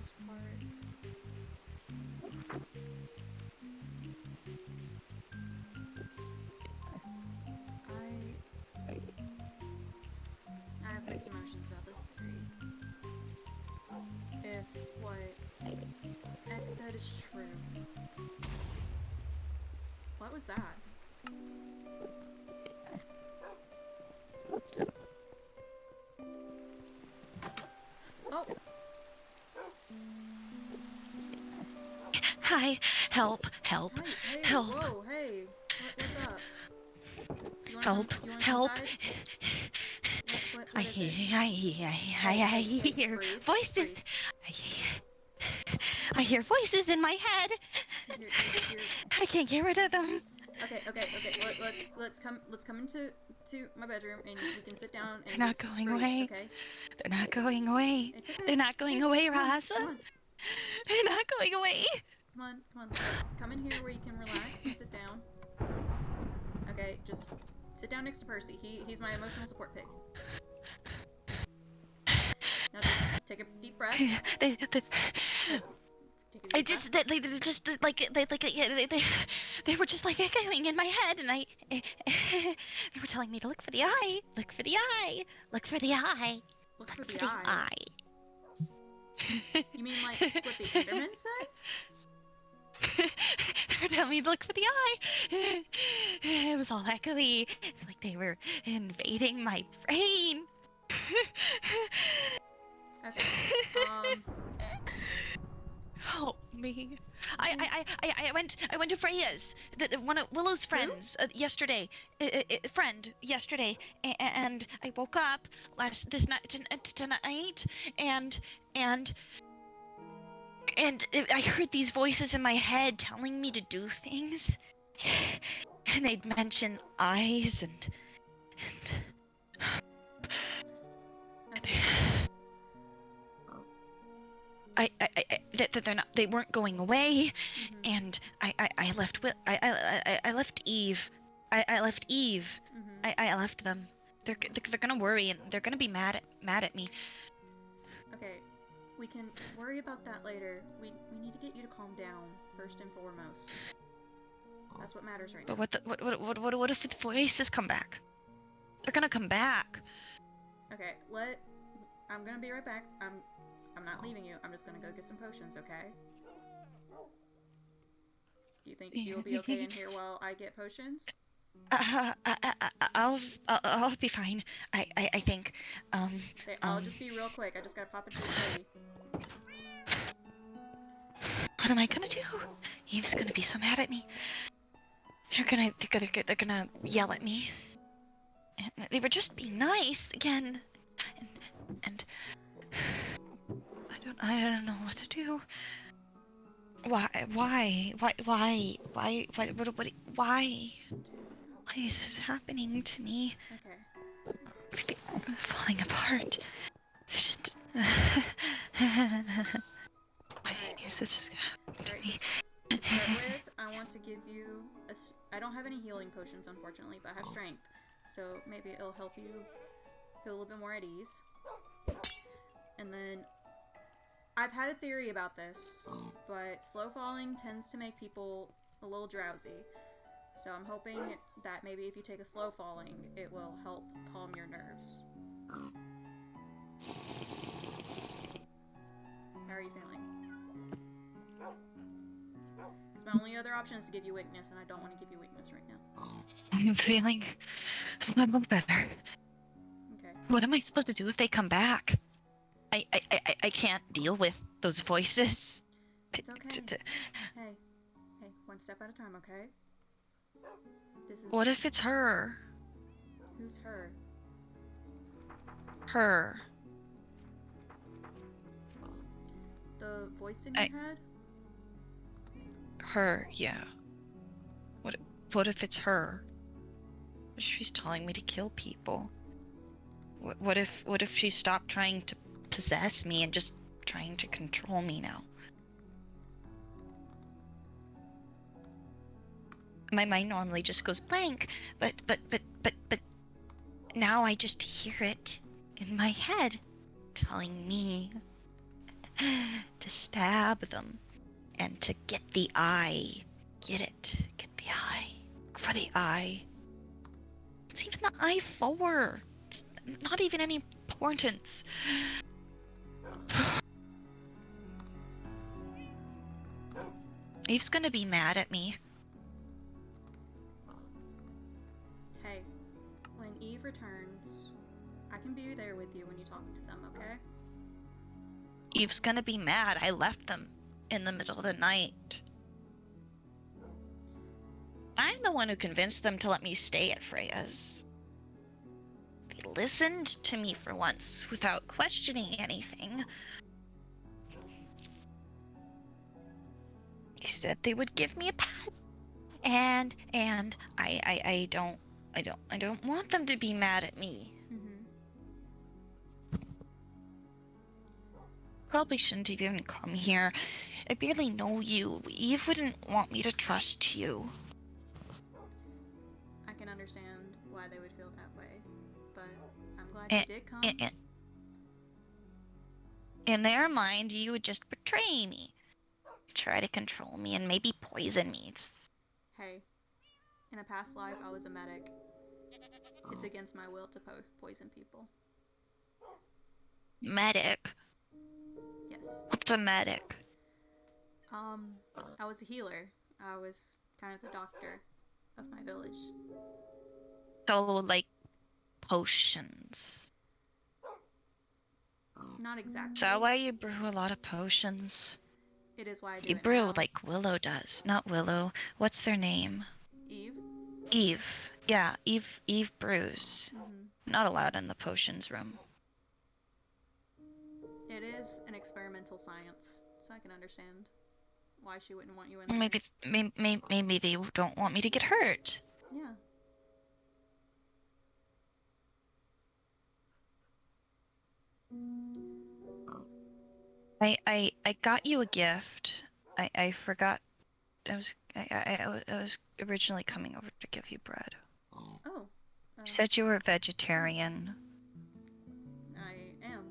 most part. I have mixed emotions about this theory. If what X said is true. What was that? Oh! Hi, help, help, Hey, help, whoa, hey. What's up? You wanna help, come help. inside? What is it? I Hey, hear breathe. voices. Breathe. I hear voices in my head. You're I can't get rid of them. Okay. Let's come into my bedroom and we can sit down and They're not just going breathe, away. okay? They're not going away. It's okay. They're not It's okay. going away, Come on. Raza. Come on. They're not going away. Come on. Let's come in here where you can relax and sit down. Okay, just sit down next to Percy. He's my emotional support pig. Now just take a deep breath. They, Take a deep breath. they just like they were just like echoing in my head, and they were telling me to look for the eye, look for the eye, look for the eye, Look look for for the the eye. eye. You mean like what the Endermen say? They're telling me to look for the eye. It was all echoey. It's like they were invading my brain. Okay. Help me. I went to Freya's, one of Willow's friends, yesterday. Friend yesterday, and I woke up this night tonight, and I heard these voices in my head telling me to do things, and they'd mention eyes and Okay. they weren't going away, Mm-hmm. and I left Eve. I left Eve. Mm-hmm. I left them. They're gonna worry, and they're gonna be mad at me. Okay. We can worry about that later. We need to get you to calm down first and foremost. That's what matters right But now. what if the voices come back? They're gonna come back. Okay, I'm gonna be right back. I'm not leaving you. I'm just gonna go get some potions, okay? Do you think you'll be okay in here while I get potions? I'll be fine. I think. Okay, I'll just be real quick. I just gotta pop into the study. What am I gonna do? Eve's gonna be so mad at me. They're gonna yell at me. And they were just being nice again, and I don't know what to do. Why is this happening to me? Okay. I'm falling apart. Why is this happening to Alright, me? to start with, I want to give you I don't have any healing potions, unfortunately, but I have strength. So maybe it'll help you feel a little bit more at ease. And then I've had a theory about this, but slow falling tends to make people a little drowsy. So I'm hoping that maybe if you take a slow falling, it will help calm your nerves. How are you feeling? Because my only other option is to give you weakness, and I don't want to give you weakness right now. I'm feeling a little better. Okay. What am I supposed to do if they come back? I can't deal with those voices. It's okay. Hey, one step at a time, okay? This is... What if it's her? Who's her? Her. The voice in your head? Her, yeah. What if it's her? She's telling me to kill people. What if she stopped trying to possess me and just trying to control me now? My mind normally just goes blank, but now I just hear it in my head telling me to stab them and to get the eye. Get it. Get the eye. Look for the eye. It's even the I-4. It's not even any importance. Eve's gonna be mad at me. Hey, when Eve returns, I can be there with you when you talk to them, okay? Eve's gonna be mad. I left them in the middle of the night. I'm the one who convinced them to let me stay at Freya's. They listened to me for once without questioning anything. They said they would give me a pet. And I don't want them to be mad at me. Probably shouldn't have even come here. I barely know you. Eve wouldn't want me to trust you. I can understand why they would feel that way, but I'm glad you did come. In their mind, you would just betray me. Try to control me and maybe poison me. Hey, in a past life, I was a medic. It's against my will to poison people. Medic? Yes. What's a medic? I was a healer. I was kind of the doctor of my village. So, like, potions. Not exactly. Is that why you brew a lot of potions? It is why I do You it brew now. like Willow does. Not Willow. What's their name? Eve? Eve. Yeah, Eve brews. Not allowed in the potions room. It is an experimental science, so I can understand why she wouldn't want you in there. Maybe they don't want me to get hurt. Yeah. I got you a gift. I forgot. I was originally coming over to give you bread. Oh. You said you were a vegetarian. I am.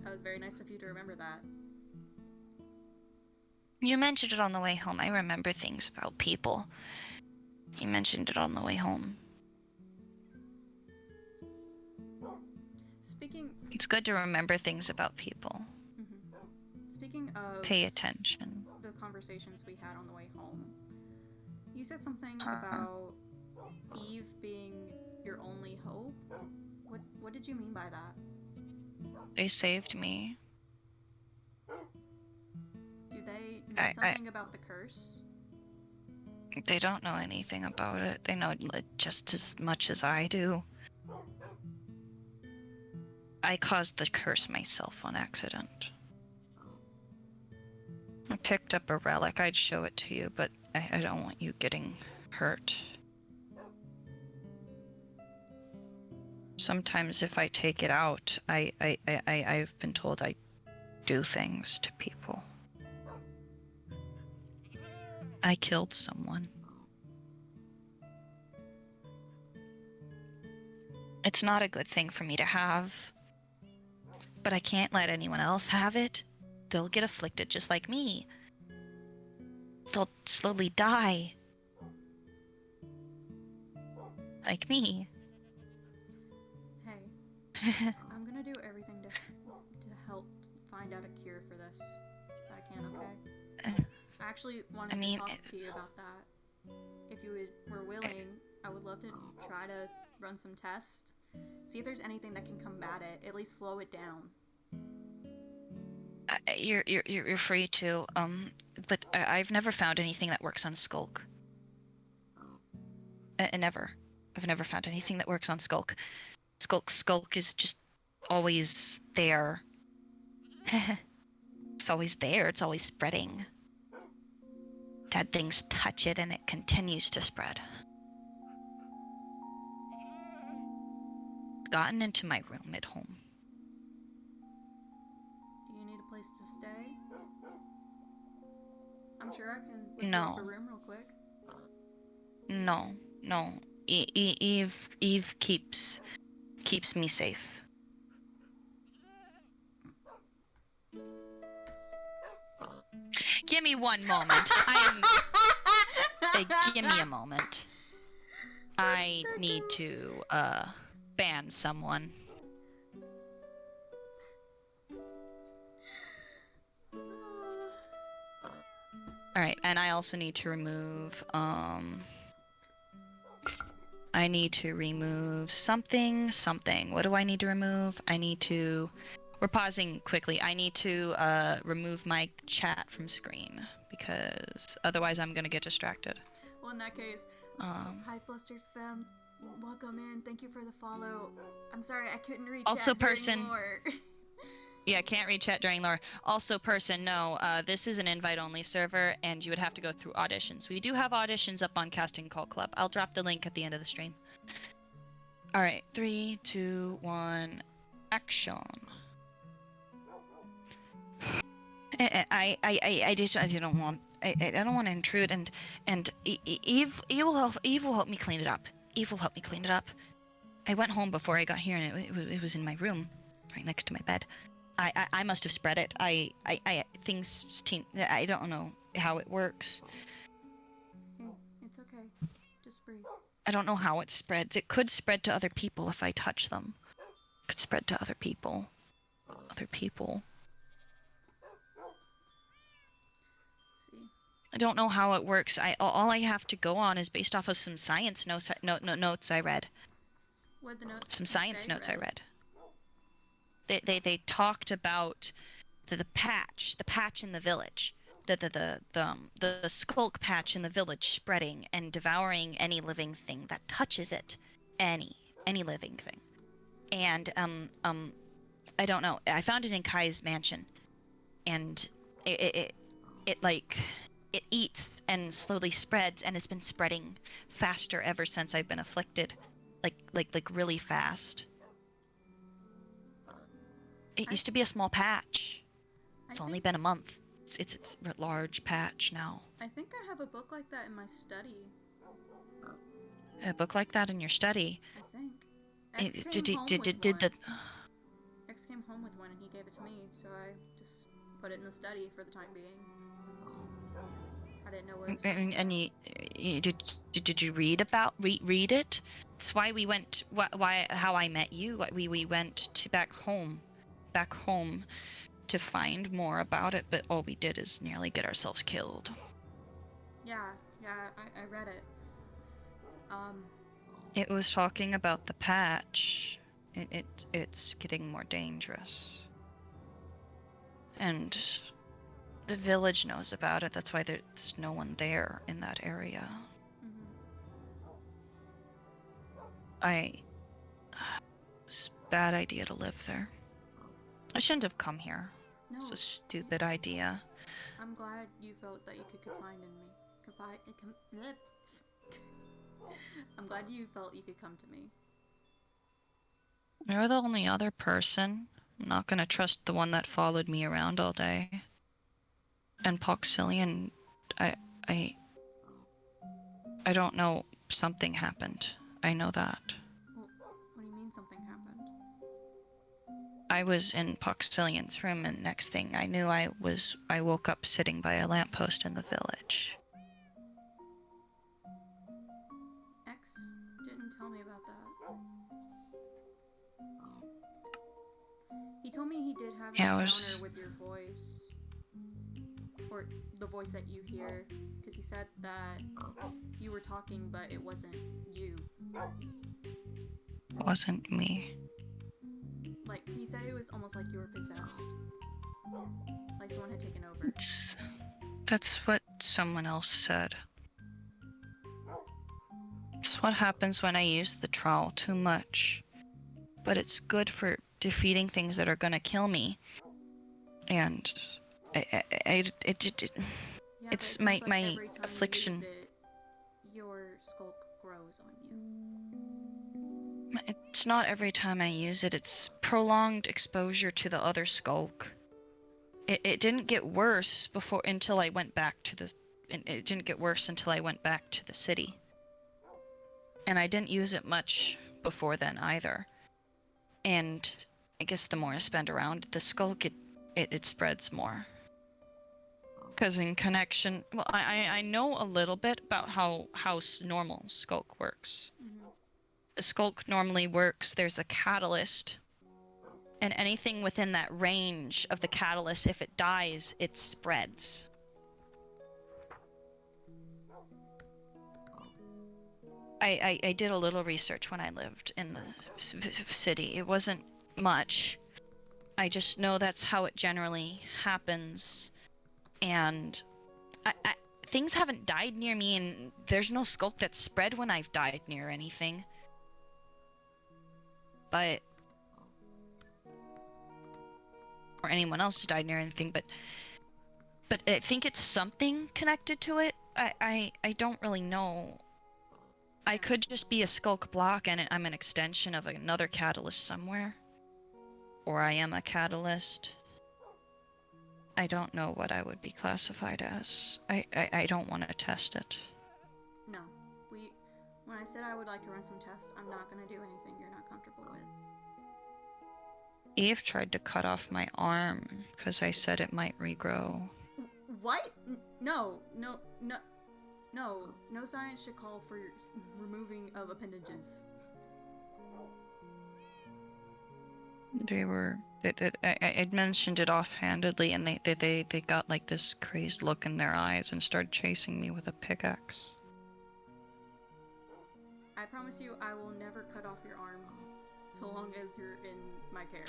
That was very nice of you to remember that. You mentioned it on the way home. I remember things about people. You mentioned it on the way home. It's good to remember things about people. Speaking of... Pay attention. The conversations we had on the way home. You said something about Eve being your only hope? What did you mean by that? They saved me. Do they know something about the curse? They don't know anything about it. They know just as much as I do. I caused the curse myself on accident. I picked up a relic. I'd show it to you, but I don't want you getting hurt. Sometimes if I take it out, I've been told I do things to people. I killed someone. It's not a good thing for me to have, but I can't let anyone else have it. They'll get afflicted just like me. They'll slowly die. Like me. Hey, I'm gonna do everything to help find out a cure for this that I can, okay? I actually wanted to talk to you about that. If you were willing, I would love to try to run some tests. See if there's anything that can combat it. At least slow it down. You're free to, but I've never found anything that works on Skulk. Never. I've never found anything that works on Skulk. Skulk is just always there. It's always there. It's always spreading. Dead things touch it and it continues to spread. Gotten into my room at home. Do you need a place to stay? I'm sure I can look you up a room real quick. No. Eve keeps me safe. Give me one moment. Give me a moment. I need to, ban someone. Alright, and I also need to remove, I need to remove something. What do I need to remove? We're pausing quickly. I need to, remove my chat from screen, because otherwise I'm gonna get distracted. Well, in that case, hi Flustered Femme, welcome in. Thank you for the follow. I'm sorry I couldn't reach Also, out during person. lore. Yeah, can't reach chat during lore. Also, person, no, this is an invite-only server, and you would have to go through auditions. We do have auditions up on Casting Call Club. I'll drop the link at the end of the stream. All right, 3, 2, 1, action. I don't want to intrude, and Eve will help me clean it up. Eve will help me clean it up. I went home before I got here, and it was in my room, right next to my bed. I must have spread it. I don't know how it works. Hey, it's okay. Just breathe. I don't know how it spreads. It could spread to other people if I touch them. It could spread to other people. See. I don't know how it works. All I have to go on is based off of some science notes I read. What the notes? Some science notes I read. They talked about the patch in the village, the skulk patch in the village spreading and devouring any living thing that touches it, any living thing. And I don't know. I found it in Kai's mansion, and it eats and slowly spreads, and it's been spreading faster ever since I've been afflicted, like really fast. It used to be a small patch. It's only been a month. It's a large patch now. I think I have a book like that in my study. A book like that in your study? I think. X came home with one and he gave it to me, so I just put it in the study for the time being. I didn't know what it was. And did you read it? That's why we went. How I met you. We went back home to find more about it, but all we did is nearly get ourselves killed. Yeah, I read it. It was talking about the patch. It's getting more dangerous. And the village knows about it. That's why there's no one there in that area. It's a bad idea to live there. I shouldn't have come here. No, it's a stupid idea. I'm glad you felt that you could confide in me. I'm glad you felt you could come to me. You're the only other person. I'm not gonna trust the one that followed me around all day. And Poxillion, I don't know. Something happened. I know that. Well, what do you mean something happened? I was in Poxillion's room, and next thing I knew, I woke up sitting by a lamppost in the village. X didn't tell me about that. He told me he did have an encounter with your voice. Or the voice that you hear. Because he said that you were talking, but it wasn't you. It wasn't me. Like, he said it was almost like you were possessed. Like someone had taken over. That's what someone else said. It's what happens when I use the trowel too much. But it's good for defeating things that are gonna kill me. And it's my affliction. Your skulk grows on you. It's not every time I use it. It's prolonged exposure to the other skulk. It didn't get worse until I went back to the. It didn't get worse until I went back to the city. And I didn't use it much before then either. And I guess the more I spend around the skulk, it spreads more. Because in connection, well, I know a little bit about how normal skulk works. Mm-hmm. A skulk normally works, there's a catalyst, and anything within that range of the catalyst, if it dies, it spreads. I did a little research when I lived in the city. It wasn't much. I just know that's how it generally happens. And things haven't died near me, and there's no skulk that's spread when I've died near anything. But... or anyone else has died near anything, but I think it's something connected to it. I don't really know. I could just be a skulk block and I'm an extension of another catalyst somewhere. Or I am a catalyst. I don't know what I would be classified as. I don't want to test it. No. When I said I would like to run some tests, I'm not going to do anything you're not comfortable with. Eve tried to cut off my arm because I said it might regrow. What? No science should call for removing of appendages. I mentioned it offhandedly, and they got like this crazed look in their eyes and started chasing me with a pickaxe. I promise you I will never cut off your arm so long as you're in my care.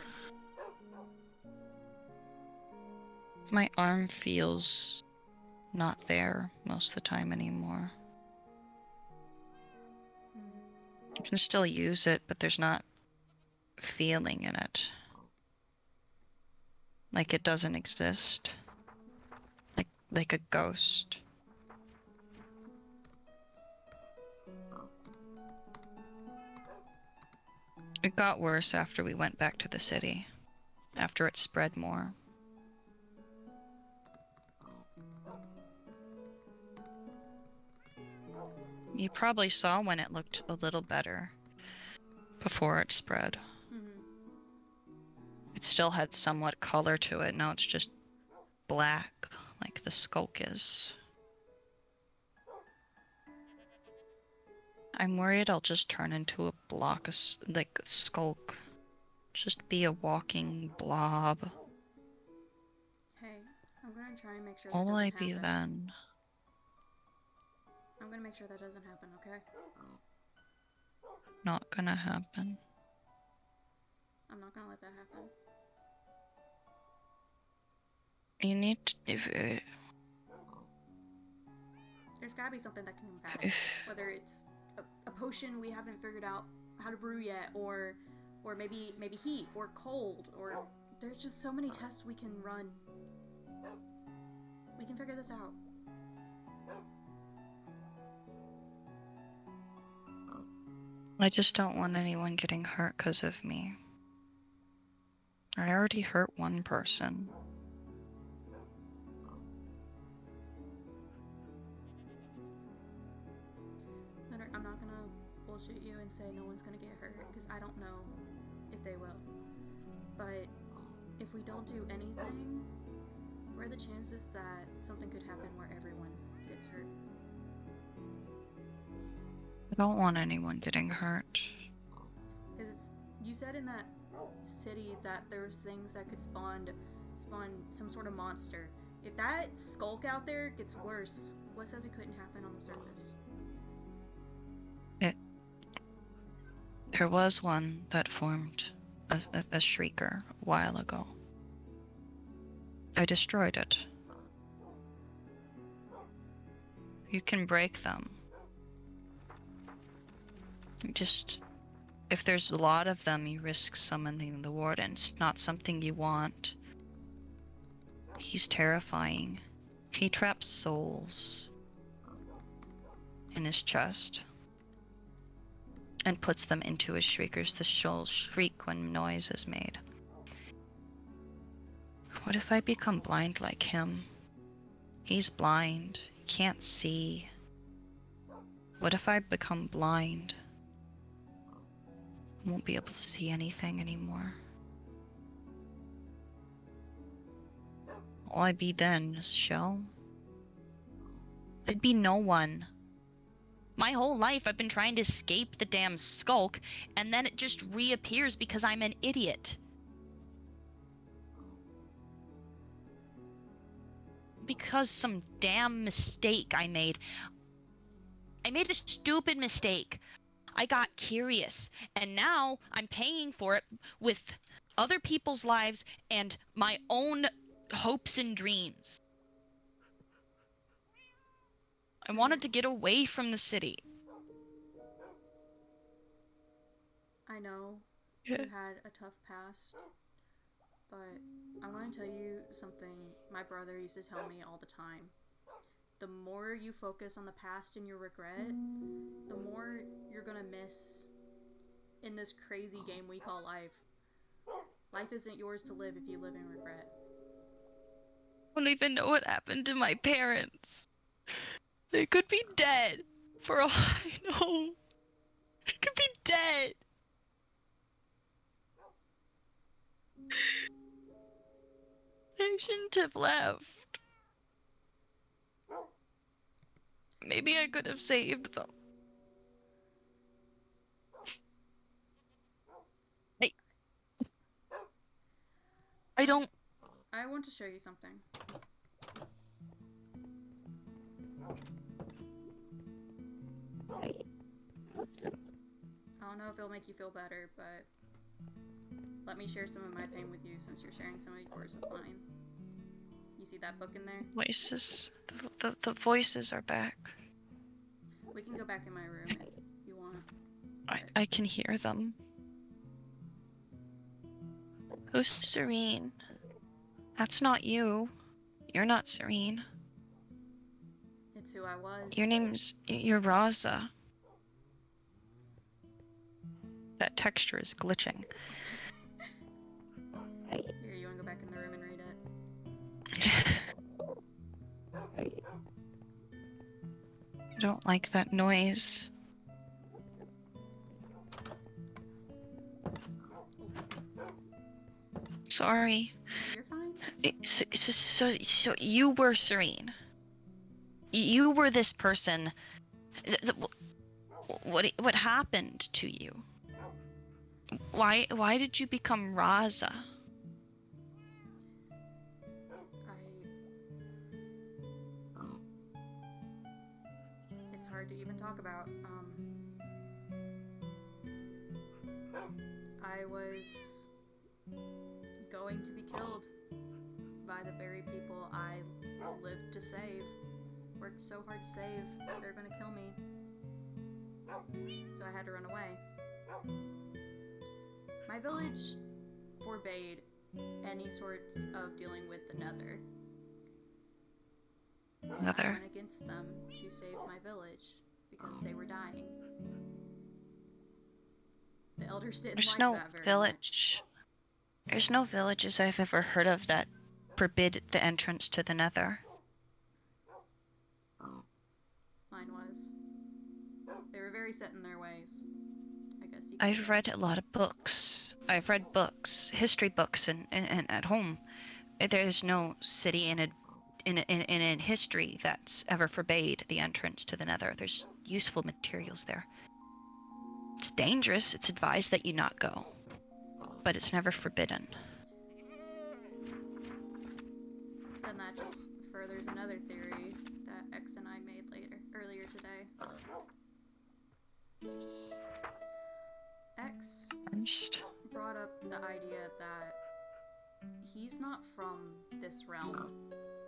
My arm feels not there most of the time anymore. I can still use it, but there's not feeling in it. Like it doesn't exist. Like a ghost. It got worse after we went back to the city. After it spread more. You probably saw when it looked a little better before it spread. Mm-hmm. It still had somewhat color to it. Now it's just black, like the skulk is. I'm worried I'll just turn into a block of, like, skulk. Just be a walking blob. Hey, I'm gonna try and make sure What that will doesn't I be happen. then? I'm gonna make sure that doesn't happen, okay? Not gonna happen. I'm not gonna let that happen. You need to... There's gotta be something that can combat it. Whether it's a potion we haven't figured out how to brew yet, or maybe heat, or cold, or... There's just so many tests we can run. We can figure this out. I just don't want anyone getting hurt because of me. I already hurt one person. Leonard, I'm not gonna bullshit you and say no one's gonna get hurt, because I don't know if they will. But if we don't do anything, what are the chances that something could happen where everyone gets hurt? I don't want anyone getting hurt. Because you said in that city that there was things that could spawn some sort of monster. If that skulk out there gets worse, what says it couldn't happen on the surface? There was one that formed a shrieker a while ago. I destroyed it. You can break them. Just, if there's a lot of them, you risk summoning the warden. It's not something you want. He's terrifying. He traps souls in his chest and puts them into his shriekers. The souls shriek when noise is made. What if I become blind like him? He's blind. He can't see. What if I become blind? I won't be able to see anything anymore. Will I be then? A shell? I'd be no one. My whole life I've been trying to escape the damn skulk, and then it just reappears because I'm an idiot. Because some damn mistake I made. I made a stupid mistake. I got curious, and now I'm paying for it with other people's lives and my own hopes and dreams. I wanted to get away from the city. I know you had a tough past, but I want to tell you something my brother used to tell me all the time. The more you focus on the past and your regret, the more you're gonna miss in this crazy game we call life. Life isn't yours to live if you live in regret. I don't even know what happened to my parents. They could be dead. For all I know. They could be dead. I shouldn't have left. Maybe I could have saved them. I don't. I want to show you something. I don't know if it'll make you feel better, but let me share some of my pain with you since you're sharing some of yours with mine. You see that book in there? Voices. The voices are back. We can go back in my room if you want. I can hear them. Who's Serene? That's not you. You're not Serene. It's who I was. You're Raza. That texture is glitching. Here, you want to go back in the room and read it? I don't like that noise. Sorry. You're fine. So you were Serene. You were this person. What happened to you? Why did you become Raza? It's hard to even talk about. I was going to be killed by the very people I lived to save. Worked so hard to save, they're gonna kill me. So I had to run away. My village forbade any sorts of dealing with the Nether. I went against them to save my village because they were dying. The elders didn't like that very much. There's no villages I've ever heard of that forbid the entrance to the Nether. Mine was. They were very set in their ways, I guess you could I've say. read a lot of books. I've read books, history books, and at home. There's no city in history that's ever forbade the entrance to the Nether. There's useful materials there. It's dangerous. It's advised that you not go, but it's never forbidden. Then that just furthers another theory that X and I made earlier today. X brought up the idea that he's not from this realm,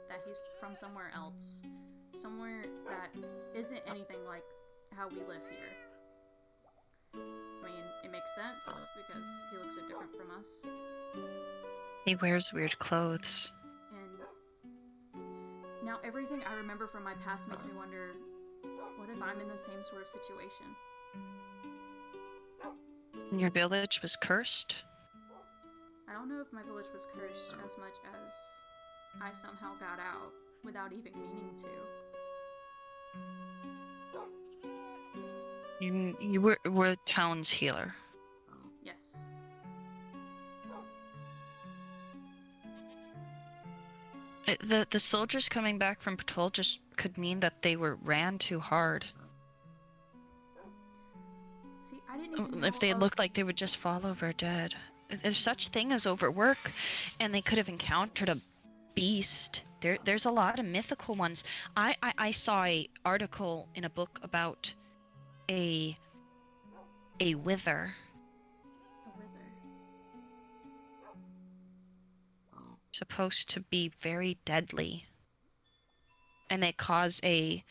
that he's from somewhere else, somewhere that isn't anything like how we live here. I mean, it makes sense because he looks so different from us. He wears weird clothes. And now everything I remember from my past makes me wonder, what if I'm in the same sort of situation? Your village was cursed? I don't know if my village was cursed as much as I somehow got out without even meaning to. You were town's healer. Yes. The soldiers coming back from patrol just could mean that they ran too hard. See, I didn't even know If they of... looked like they would just fall over dead. There's such thing as overwork, and they could have encountered a beast. There's a lot of mythical ones. I saw a article in a book about a wither. A wither. Supposed to be very deadly. And they cause a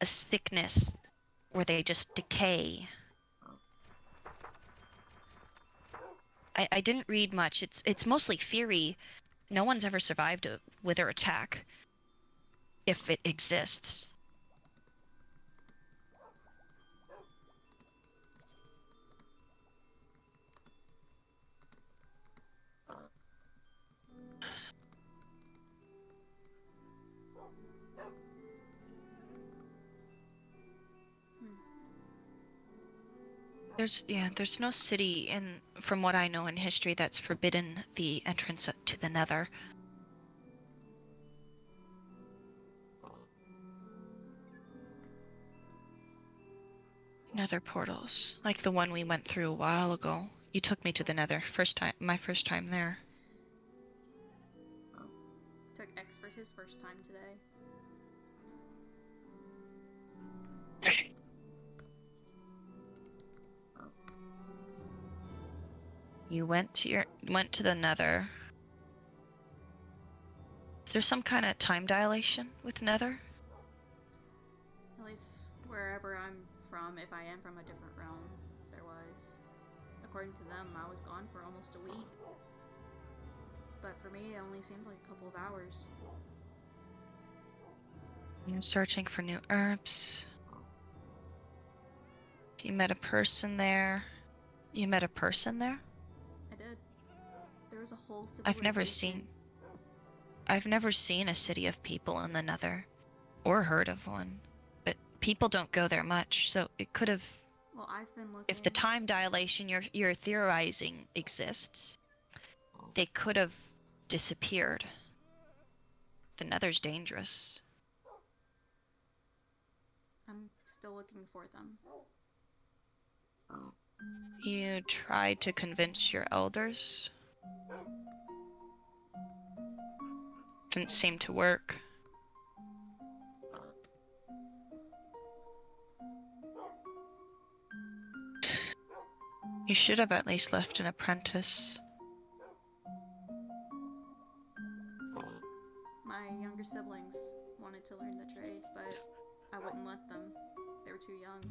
sickness where they just decay. I didn't read much. It's mostly theory. No one's ever survived a wither attack, if it exists. There's no city from what I know in history that's forbidden the entrance to the Nether. Nether portals, like the one we went through a while ago. You took me to the Nether my first time there. Took X for his first time today. You went to the Nether. Is there some kind of time dilation with Nether? At least wherever I'm from, if I am from a different realm, there was. According to them, I was gone for almost a week. But for me, it only seemed like a couple of hours. You're searching for new herbs. You met a person there. You met a person there? I did. There was a whole civilization. I've never seen a city of people in the Nether, or heard of one. But people don't go there much, so it could have. Well, I've been looking. If the time dilation you're theorizing exists, they could have disappeared. The Nether's dangerous. I'm still looking for them. You tried to convince your elders? Didn't seem to work. You should have at least left an apprentice. My younger siblings wanted to learn the trade, but I wouldn't let them. They were too young.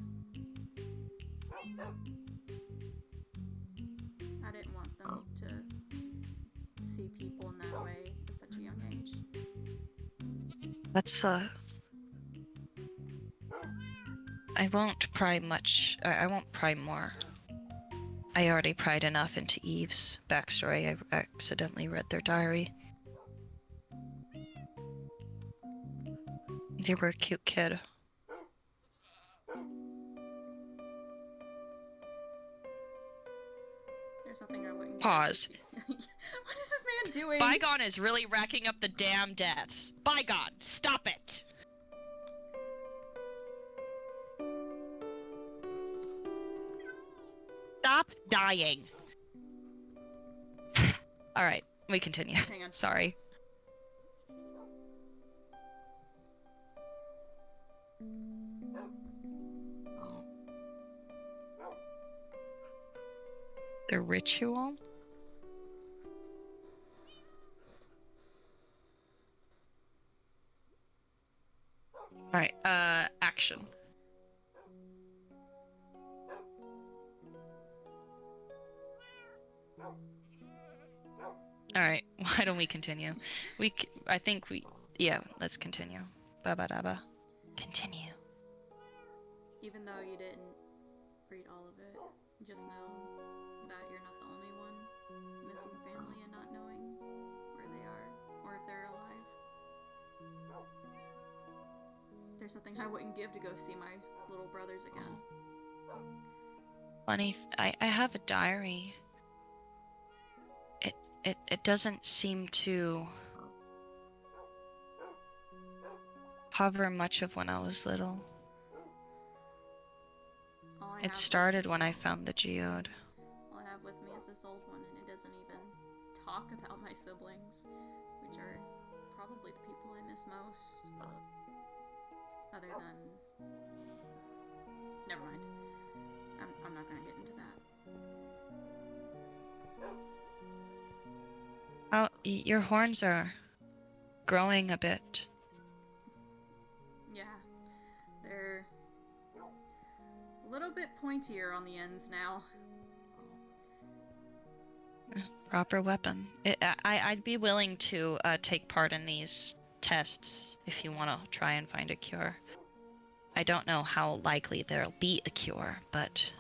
I didn't want them to see people in that way at such a young age. That's I won't pry much. I won't pry more. I already pried enough into Eve's backstory. I accidentally read their diary. They were a cute kid. There's nothing I wouldn't Pause. What is this man doing? Bygone is really racking up the damn deaths. Bygone, stop it! Stop dying. Alright, we continue. Hang on. Sorry. The ritual? Alright, action. Alright, why don't we continue? I think yeah, let's continue. Ba-ba-da-ba. Continue. Even though you didn't read all of it, just know that you're not the only one missing family and not knowing where they are or if they're alive. There's something I wouldn't give to go see my little brothers again. Funny, I have a diary. It doesn't seem to cover much of when I was little. It have started when I found the geode. all I have with me is this old one, and it doesn't even talk about my siblings, which are probably the people I miss most. Other than... Never mind. I'm not gonna get into that. Oh, your horns are growing a bit. Yeah. They're a little bit pointier on the ends now. Proper weapon. I'd be willing to take part in these tests if you want to try and find a cure. I don't know how likely there'll be a cure, but...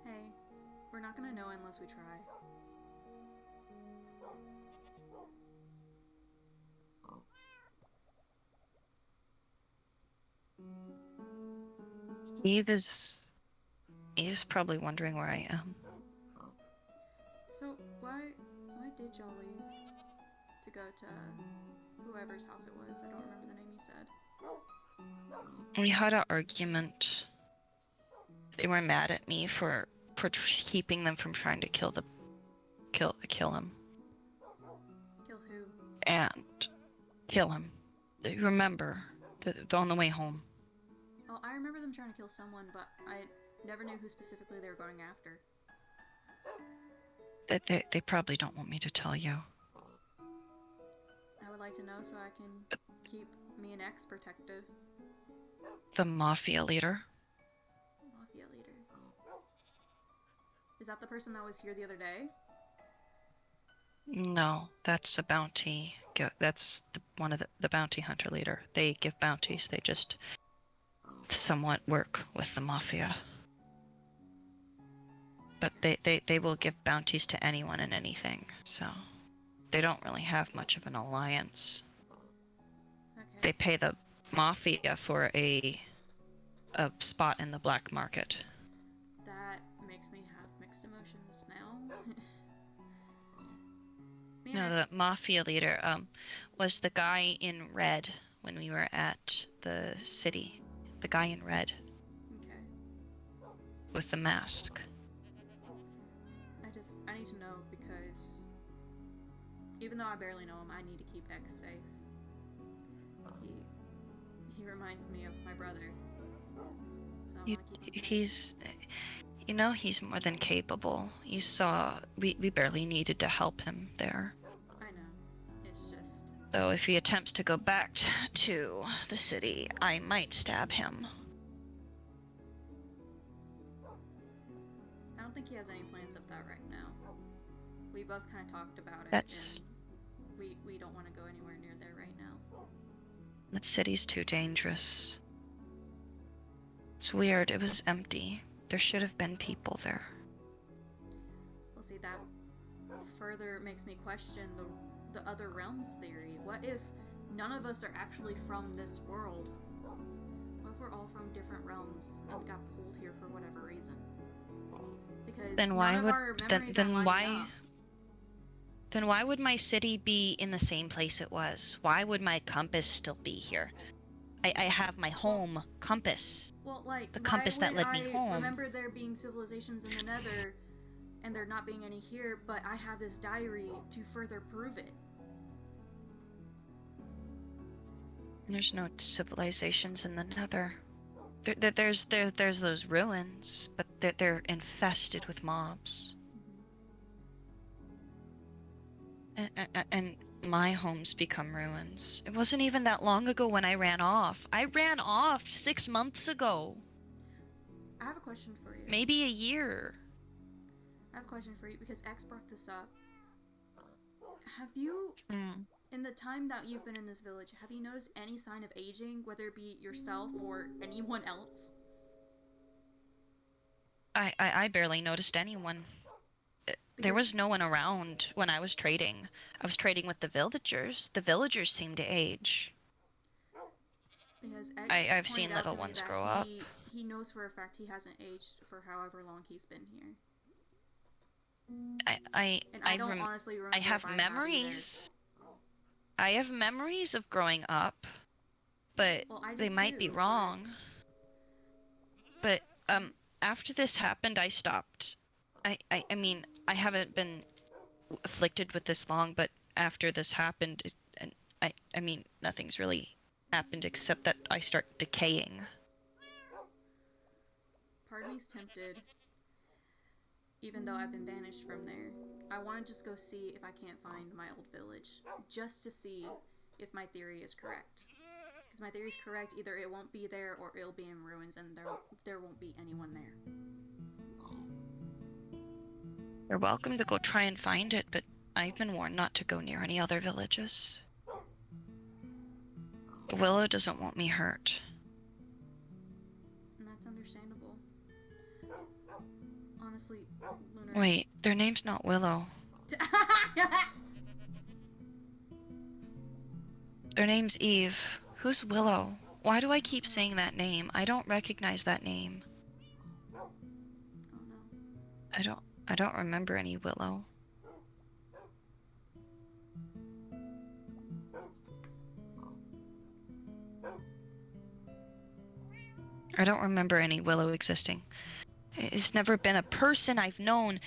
Hey, we're not gonna know unless we try. Eve's probably wondering where I am. So, why did y'all leave to go to whoever's house it was? I don't remember the name you said. We had an argument. They were mad at me for keeping them from trying to kill him. Kill who? And kill him. You remember, on the way home. Oh, I remember them trying to kill someone, but I never knew who specifically they were going after. They probably don't want me to tell you. I would like to know so I can keep me and X protected. The mafia leader. Mafia leader. Is that the person that was here the other day? No, that's a bounty. That's one of the bounty hunter leader. They give bounties. They just somewhat work with the mafia. But they will give bounties to anyone and anything, so they don't really have much of an alliance. Okay. They pay the mafia for a spot in the black market. That makes me have mixed emotions now. No, the mafia leader was the guy in red when we were at the city. The guy in red. Okay. With the mask. I need to know because even though I barely know him, I need to keep X safe. He reminds me of my brother. So I want to keep him He's, you know, he's more than capable. You saw, we barely needed to help him there. I know. It's just... So if he attempts to go back to the city, I might stab him. I don't think he has any plans of that right now. We both kind of talked about it. That's... And we don't want to go anywhere near there right now. That city's too dangerous. It's weird, it was empty. There should have been people there. Well, see, that further makes me question the other realms theory. What if none of us are actually from this world? What if we're all from different realms and got pulled here for whatever reason? Because then why none would of our memories are lining up. Then why would my city be in the same place it was? Why would my compass still be here? I have my home compass. Well, like, the compass that led me home. I remember there being civilizations in the Nether, and there not being any here, but I have this diary to further prove it. There's no civilizations in the Nether. There's those ruins, but they're infested with mobs. And my home's become ruins. It wasn't even that long ago when I ran off. I ran off 6 months ago. I have a question for you. Maybe a year. I have a question for you because X brought this up. Have you, in the time that you've been in this village, have you noticed any sign of aging, whether it be yourself or anyone else? I barely noticed anyone. There was no one around when I was trading. I was trading with the villagers. The villagers seemed to age. Because I've seen little ones grow up. He knows for a fact he hasn't aged for however long he's been here. I don't honestly remember. I have memories. I have memories of growing up, but Well, I they did might be too, wrong. But after this happened, I stopped. I mean, I haven't been afflicted with this long, but after this happened, and I mean, nothing's really happened except that I start decaying. part of me's tempted, even though I've been banished from there. I want to just go see if I can't find my old village, just to see if my theory is correct. Because my theory is correct, either it won't be there or it'll be in ruins, and there won't be anyone there. You're welcome to go try and find it, but I've been warned not to go near any other villages. Willow doesn't want me hurt. And that's understandable. Honestly, Lunar... Wait, their name's not Willow. Their name's Eve. Who's Willow? Why do I keep saying that name? I don't recognize that name. Oh no. I don't remember any Willow. I don't remember any Willow existing. It's never been a person I've known,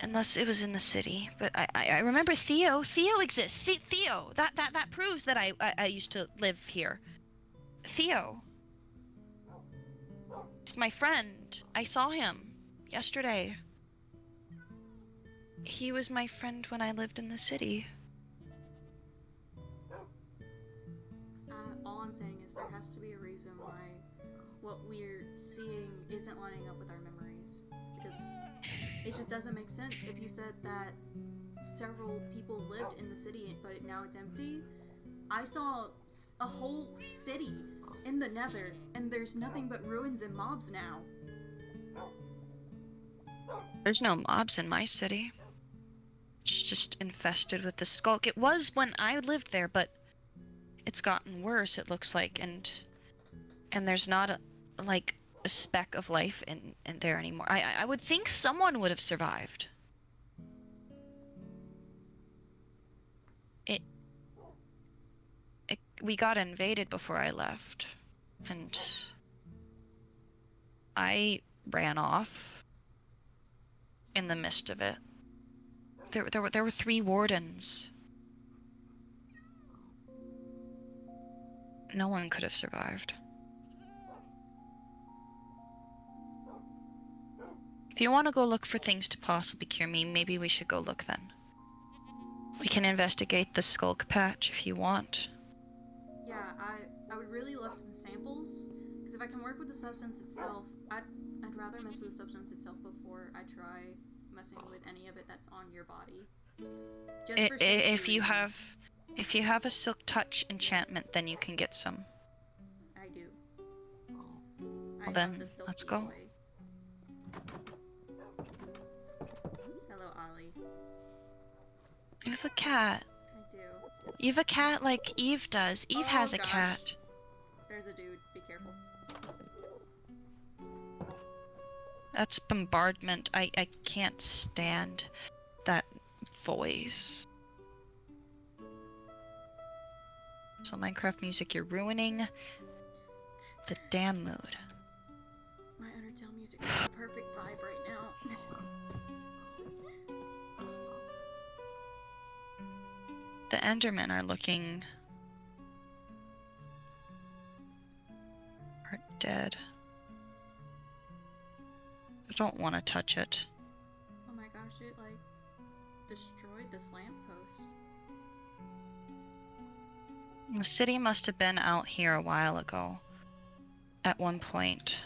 unless it was in the city. But I remember Theo. Theo exists. Theo. That proves that I used to live here. Theo. He's my friend. I saw him yesterday. He was my friend when I lived in the city. All I'm saying is there has to be a reason why what we're seeing isn't lining up with our memories. Because it just doesn't make sense. If you said that several people lived in the city, but now it's empty, I saw a whole city in the Nether, and there's nothing but ruins and mobs now. There's no mobs in my city. It's just infested with the skulk. It was when I lived there, but it's gotten worse, it looks like, and there's not a speck of life in there anymore. I would think someone would have survived. We got invaded before I left, and I ran off in the midst of it. There were 3 wardens. No one could have survived. If you want to go look for things to possibly cure me, maybe we should go look then. We can investigate the skulk patch if you want. Yeah, I would really love some samples, because if I can work with the substance itself, I'd rather mess with the substance itself before I try messing with any of it that's on your body. Just for safety If you reasons. have a silk touch enchantment, then you can get some. I do. Well I then, love the silky let's go. boy. Hello, Ollie. You have a cat. I do. You have a cat like Eve does. Eve has a gosh. cat. There's a dude. Be careful. That's bombardment. I can't stand that voice. So Minecraft music, you're ruining the damn mood. My Undertale music is the perfect vibe right now. The Endermen are looking... are dead. I don't want to touch it. Oh my gosh, it like destroyed this lamppost. The city must have been out here a while ago. At one point.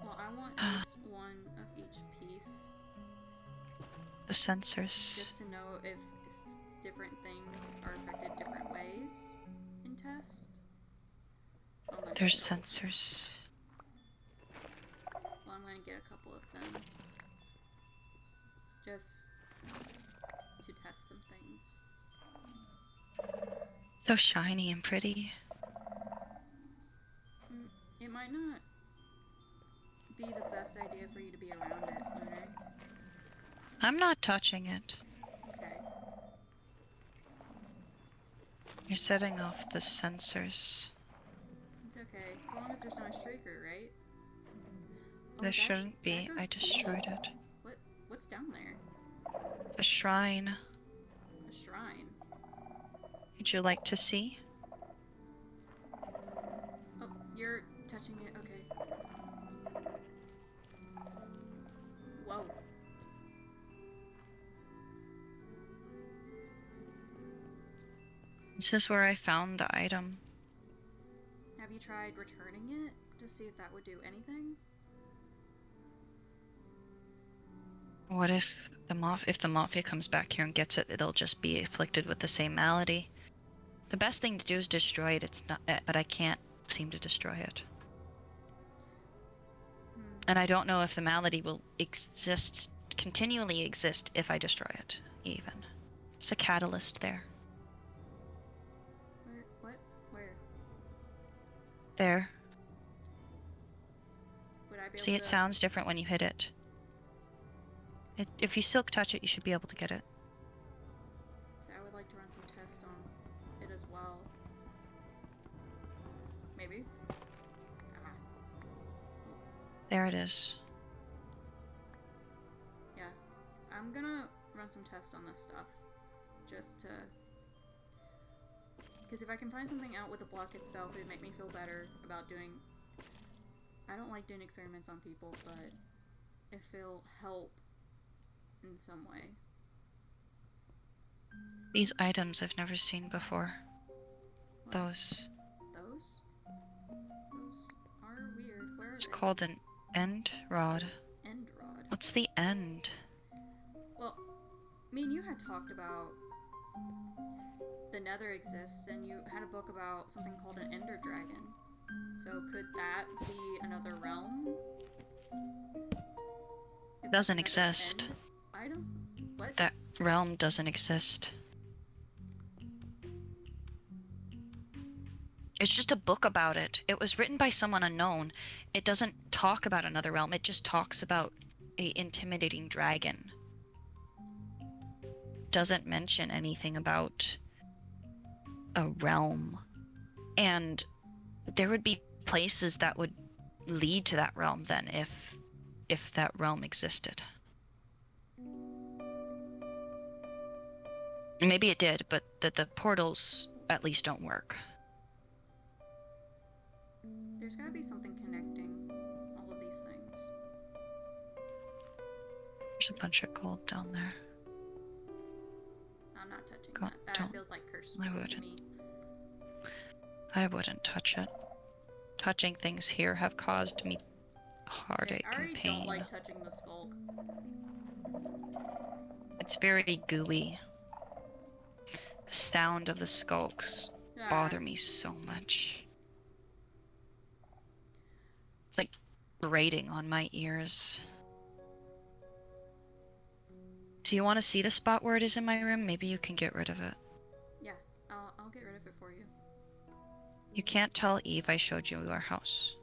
Well, I want just one of each piece. The sensors. Just to know if different things are affected different ways in test. There's sensors. Well, I'm gonna get a couple of them. Just to test some things. So shiny and pretty. It might not be the best idea for you to be around it, Lunar. I'm not touching it. Okay. You're setting off the sensors. It's okay, as long as there's not a shrieker, right? Oh, There shouldn't be. that I goes destroyed deep. it. What's down there? A shrine. A shrine. Would you like to see? Oh, you're touching it. Okay. Whoa. This is where I found the item. Have you tried returning it to see if that would do anything? What if the Mafia comes back here and gets it, it'll just be afflicted with the same malady. The best thing to do is destroy it. It's not, but I can't seem to destroy it. And I don't know if the malady will continually exist if I destroy it, even. It's a catalyst there. Where? There. Would I be See, able it to... sounds different when you hit it. If you silk touch it, you should be able to get it. I would like to run some tests on it as well. Maybe? Ah. There it is. Yeah. I'm gonna run some tests on this stuff. Just to... Because if I can find something out with the block itself, it'd make me feel better about doing... I don't like doing experiments on people, but if it'll help in some way. These items I've never seen before. What? Those. Those? Those are weird. Where are It's they? called an end rod. End rod. What's the end? Well, me and you had talked about the Nether exists, and you had a book about something called an Ender Dragon. So could that be another realm? It doesn't exist. Item? What? That realm doesn't exist. It's just a book about it. It was written by someone unknown. It doesn't talk about another realm. It just talks about a intimidating dragon. Doesn't mention anything about a realm. And there would be places that would lead to that realm then if that realm existed. Maybe it did, but the portals at least don't work. There's gotta be something connecting all of these things. There's a bunch of gold down there. I'm not touching that. That feels like cursed to me. I wouldn't touch it. Touching things here have caused me heartache and pain. I don't like touching the skulk. It's very gooey. The sound of the skulks bother me so much. It's like grating on my ears. Do you want to see the spot where it is in my room? Maybe you can get rid of it. Yeah, I'll get rid of it for you. You can't tell Eve I showed you our house.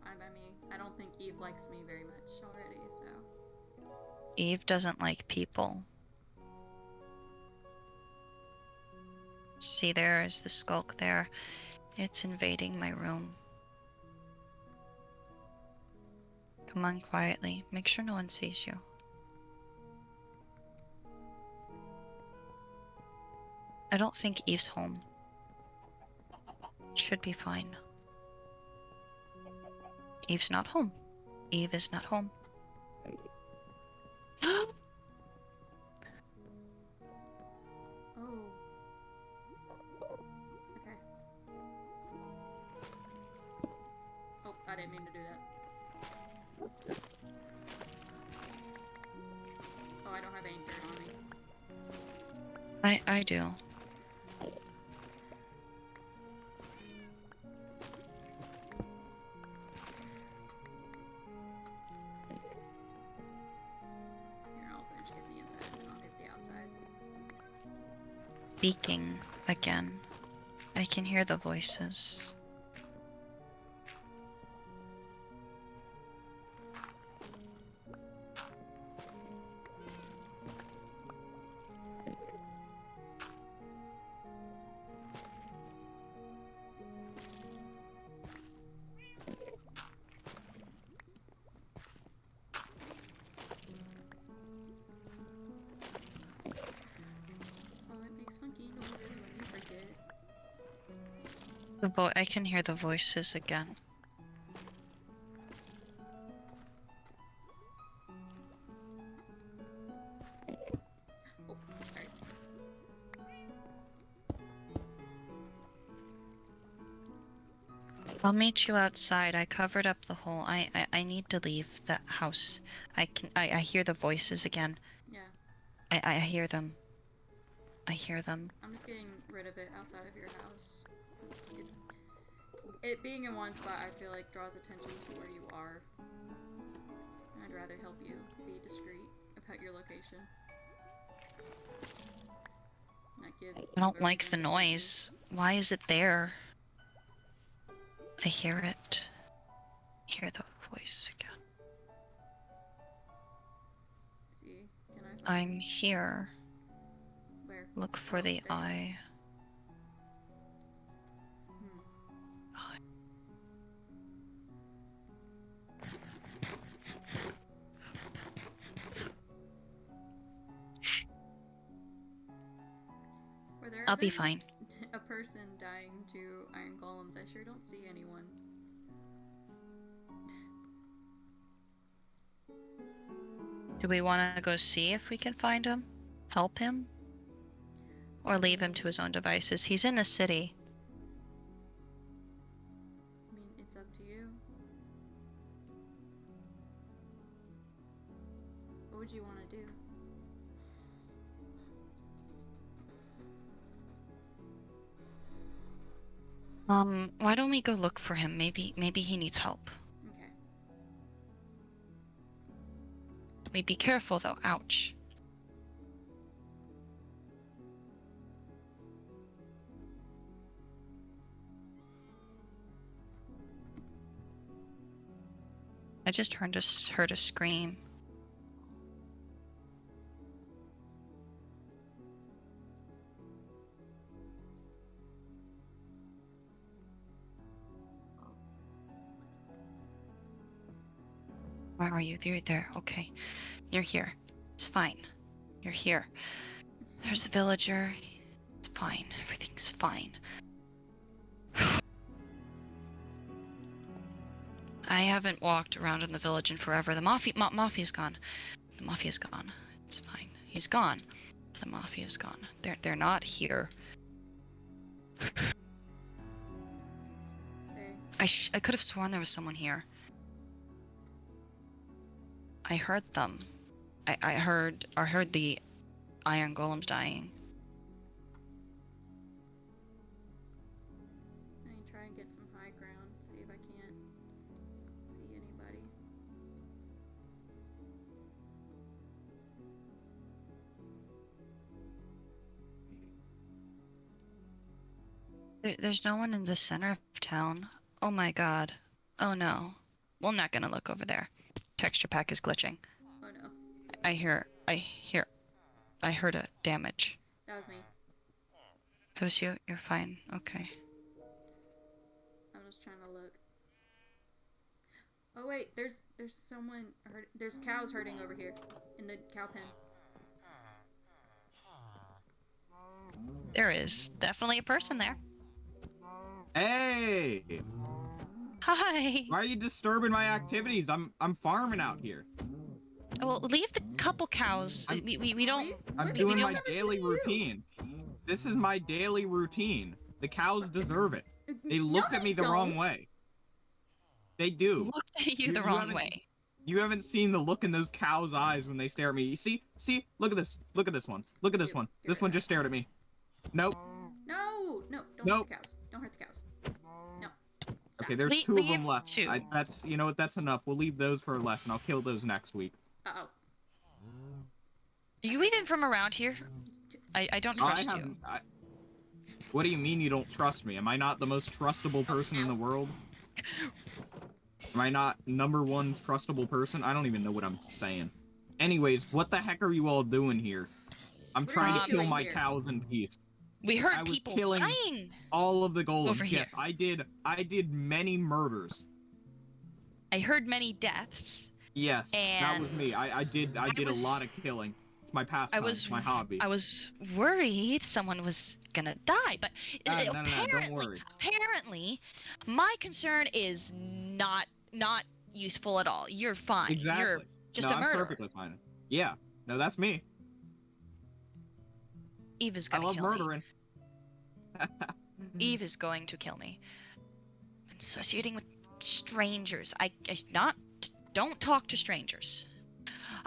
Fine by me. I don't think Eve likes me very much already, so... Eve doesn't like people. See, there is the skulk there. It's invading my room. Come on quietly. Make sure no one sees you. I don't think Eve's home. Should be fine. Eve's not home. Eve is not home. Oh. Okay. Oh, I didn't mean to do that. Oh, I don't have any dirt on me. I do. Speaking again. I can hear the voices. I can hear the voices again. Oh, sorry. I'll meet you outside. I covered up the hole. I need to leave that house. I hear the voices again. Yeah. I hear them. I hear them. I'm just getting rid of it outside of your house. It being in one spot, I feel like draws attention to where you are. And I'd rather help you be discreet about your location. Not give I don't a like reason the to noise. Why is it there? I hear it. I hear the voice again. See, can I find I'm here. where? Look for Oh, the there. eye. Hmm. Were there I'll be been fine. a person dying to iron golems? I sure don't see anyone. Do we want to go see if we can find him? Help him? Or leave him to his own devices? He's in the city. I mean, it's up to you. What would you want to do? Why don't we go look for him? Maybe he needs help. Okay. We be careful though. Ouch. I just heard a scream. Where are you? You're there. Okay. You're here. It's fine. You're here. There's a villager. It's fine. Everything's fine. I haven't walked around in the village in forever. The mafia's gone. The mafia's gone. It's fine. He's gone. The mafia's gone. They're not here. I could have sworn there was someone here. I heard them. I heard the iron golems dying. I can try and get some high ground, see if I can't see anybody. There's no one in the center of town. Oh my god. Oh no. We're not gonna look over there. Texture pack is glitching. Oh no. I heard a damage. That was me. It was you? You're fine. Okay. I'm just trying to look. Oh wait, there's someone there's cows herding over here in the cow pen. There is definitely a person there. Hey! Hi. Why are you disturbing my activities? I'm farming out here. Well, leave the couple cows. We don't. I'm What doing did my you ever daily do? routine. This is my daily routine. The cows deserve it. They No, looked at me the wrong don't. way. They do. Looked at you You the wrong haven't- way. You haven't seen the look in those cows' eyes when they stare at me. See? Look at this. Look at this one. Look at this one. This one just stared at me. Nope. No, don't Nope. hurt the cows. Don't hurt the cows. No. Stop. Okay, there's Leave- two of them leave left. two. That's you know what? That's enough. We'll leave those for a lesson. I'll kill those next week. Uh-oh. Are you even from around here? I don't trust you. What do you mean you don't trust me? Am I not the most trustable person in the world? Am I not #1 trustable person? I don't even know what I'm saying. Anyways, what the heck are you all doing here? I'm What are trying you to kill doing my here? cows in peace. We heard I was people killing- dying. All of the golems. Over here. Yes, I did. I did many murders. I heard many deaths. Yes, that was And me. I did a was- lot of killing. It's my pastime. It's my hobby. I was worried someone was gonna die. But No, don't apparently, worry. apparently, my concern is not useful at all. You're fine. Exactly. You're just no, a I'm murderer. perfectly fine. Yeah. No, that's me. Eve is I gonna love kill me. murdering. Eve is going to kill me. Associating with strangers. I not. Don't talk to strangers.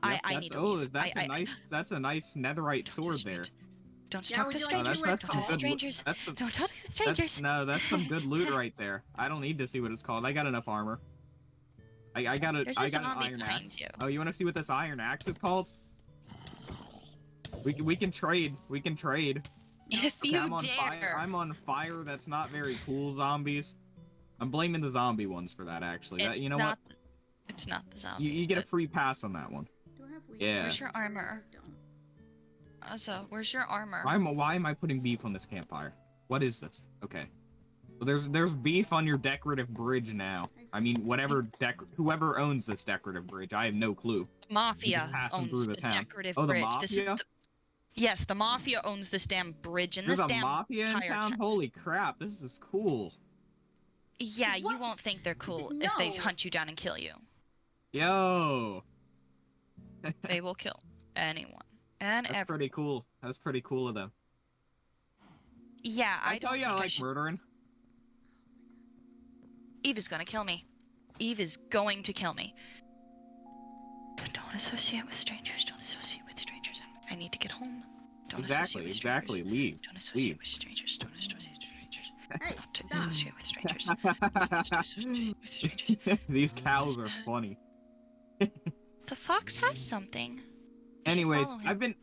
Yep, I need to leave. That's a nice netherite Don't sword to there. Don't Yeah, talk would to you like to strangers. see what it's That's Don't talk to called? strangers. That's some Don't talk to strangers. that's some good loot right there. I don't need to see what it's called. I got enough armor. I got There's a an zombie iron behind axe. you. Oh, you want to see what this iron axe is called? We can trade. We can trade. If Okay, you I'm on dare. fire. I'm on fire. That's not very cool, zombies. I'm blaming the zombie ones for that, actually. It's You know not, what? It's not the zombies. You get a but- free pass on that one. Do I have wheat? Yeah. Where's your armor? I don't. Also, where's your armor? Why am I putting beef on this campfire? What is this? Okay. Well, there's beef on your decorative bridge now. I mean, whoever owns this decorative bridge, I have no clue. Mafia just passing owns through the the town. decorative Oh, the bridge. This is mafia? yes, the mafia owns this damn bridge and There's this a damn mafia in entire town? Holy crap, this is cool. Yeah, you What? won't think they're cool if they No. hunt you down and kill you. Yo! They will kill anyone and That's pretty cool. That's pretty cool of them. Yeah, I tell don't you I think like should- murdering. Eve is gonna kill me. Eve is going to kill me. But don't associate with strangers. Don't associate with strangers. I need to get home. Don't associate Exactly, with strangers. leave. Don't associate Leave. with strangers. Don't associate with strangers. Hey, Not to stop. associate with strangers. Not to associate with strangers. These cows are funny. The fox has something. We should Anyways, follow him.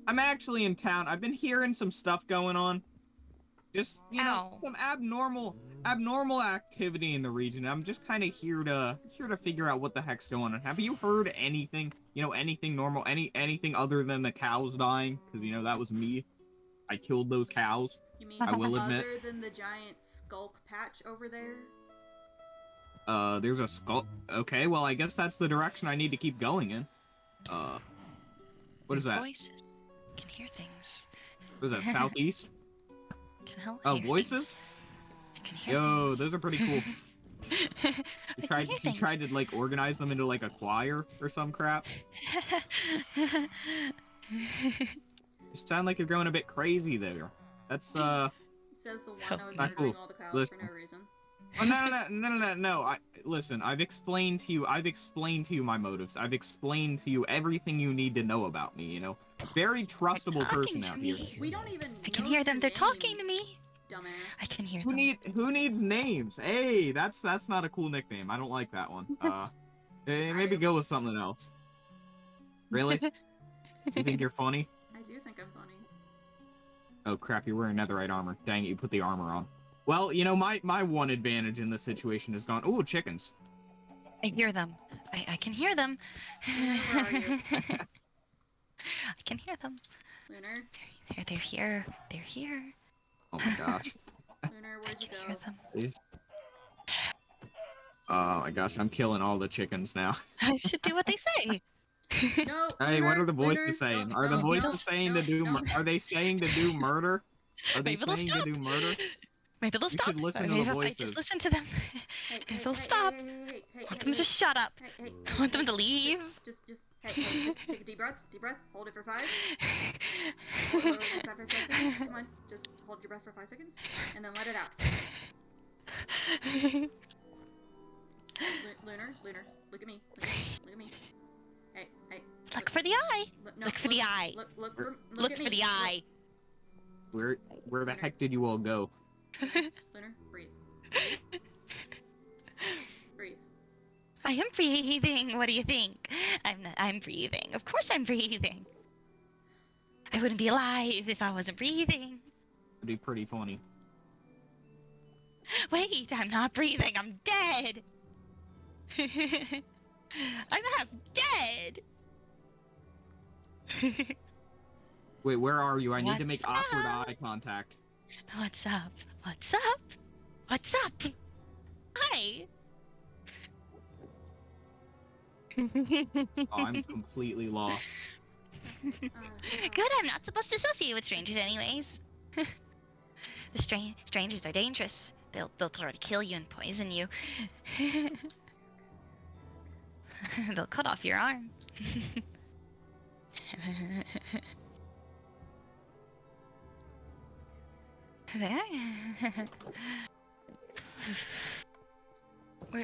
I'm actually in town. I've been hearing some stuff going on. Just, you know, Ow. some abnormal activity in the region. I'm just kind of here to figure out what the heck's going on. Have you heard anything? You know, anything normal? Anything other than the cows dying? Because, you know, that was me. I killed those cows. You mean I will admit. other than the giant skulk patch over there? There's a skull. Okay, well, I guess that's the direction I need to keep going in. What is that? Voices. I can hear things. What is that, southeast? I can help Oh, hear voices? things. I can hear Yo, things. those are pretty cool. I can hear You things. tried to, like, organize them into, like, a choir or some crap? You sound like you're going a bit crazy there. That's, It says the one that was Not murdering cool. all the cows Listen. for no reason. Oh, no. Listen, I've explained to you my motives. I've explained to you everything you need to know about me, you know? Very trustable talking person to out me. here. We don't even I can know hear them. your They're name, talking to me. dumbass. I can hear Who them. who needs names? Hey, that's not a cool nickname. I don't like that one. Maybe go with something else. Really? You think you're funny? I do think I'm funny. Oh crap, you're wearing netherite armor. Dang it, you put the armor on. Well, you know, my one advantage in this situation is gone. Ooh, chickens. I hear them. I can hear them. Where are you? I can hear them. Lunar? They're here. They're here. Oh my gosh. Lunar, where'd I you can go? hear them. Oh my gosh, I'm killing all the chickens now. I should do what they say. No, Hey, what Lunar, are the voices Lunar, saying? no, Are the no, voices no, saying no, to do? no. Are they saying to do murder? Are they Maybe they'll saying stop. to do murder? Maybe they'll You stop. should listen to Maybe the if I voices. just listen to them. Hey, Maybe they'll stop. I want them to shut up. I want them to leave. Hey, just take a deep breath, hold it for 5. Hold it for 5 seconds, come on, just hold your breath for 5 seconds, and then let it out. Lunar, look at me, look at me. Hey. Look for the eye. No, Look for the eye. Look Look at for me. the eye. Where the heck did you all go? Lunar, breathe. Breathe. I am breathing. What do you think? I'm breathing. Of course I'm breathing. I wouldn't be alive if I wasn't breathing. That'd be pretty funny. Wait, I'm not breathing. I'm dead. I'm half dead. Wait, where are you? I need to What's make awkward up? eye contact. What's up? What's up? What's up? Hi. Oh, I'm completely lost. Good, I'm not supposed to associate with strangers anyways. The strangers are dangerous. They'll try to kill you and poison you. They'll cut off your arm. There.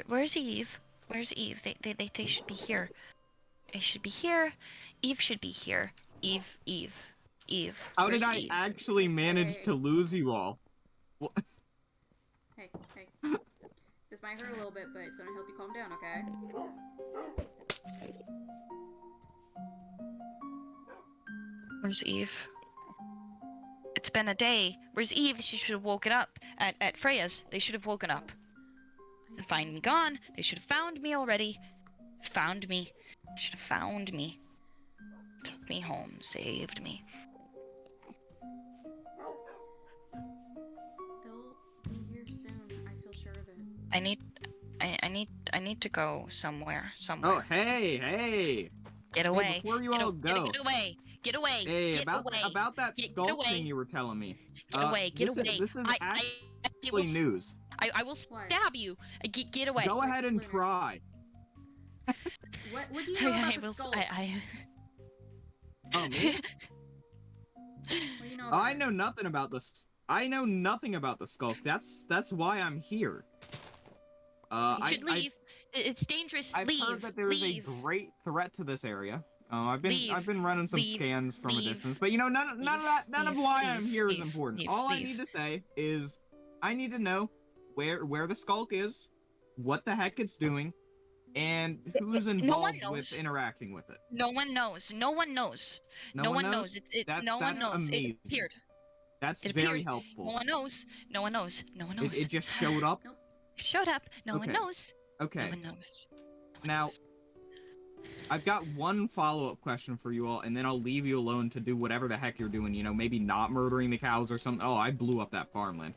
Where's Eve? Where's Eve? They should be here. They should be here. Eve should be here. Eve. How Where's did I Eve? actually manage Hey. to lose you all? Hey. This might hurt a little bit, but it's gonna help you calm down, okay? Where's Eve? It's been a day. Where's Eve? She should have woken up at Freya's. They should have woken up. And find me gone. They should have found me already. Found me. Should have found me. Took me home. Saved me. They'll be here soon. I feel sure of it. I need to go somewhere. Oh, hey! Get away. Hey, before you all go. Get away. Get away. Hey, Get about away. that Get skull away. thing you were telling me. Get away. Get away. This is I actually news. I will stab you. Get away. Go ahead and Lunar. try. What do you know about the skull? Oh, me? What do you know Oh, about I it? know nothing about this. I know nothing about the skulk. That's why I'm here. You should leave. It's dangerous. I've Leave. heard that there is a Leave. great threat to this area. I've Leave. been running some Leave. scans from a Leave. distance, but you know none of Leave. why Leave. I'm here is Leave. important. Leave. All I Leave. need to say is I need to know where the skulk is, what the heck it's doing, and who's No one involved knows. with interacting with it. No one knows. No one knows. No one knows. No one knows. Amazing. It appeared. That's It very appeared. helpful. No one knows. No one knows. No one knows. It just showed up. It showed up. No one Okay. knows. Okay. No one knows. No one Now, knows. I've got one follow-up question for you all, and then I'll leave you alone to do whatever the heck you're doing. You know, maybe not murdering the cows or something. Oh, I blew up that farmland.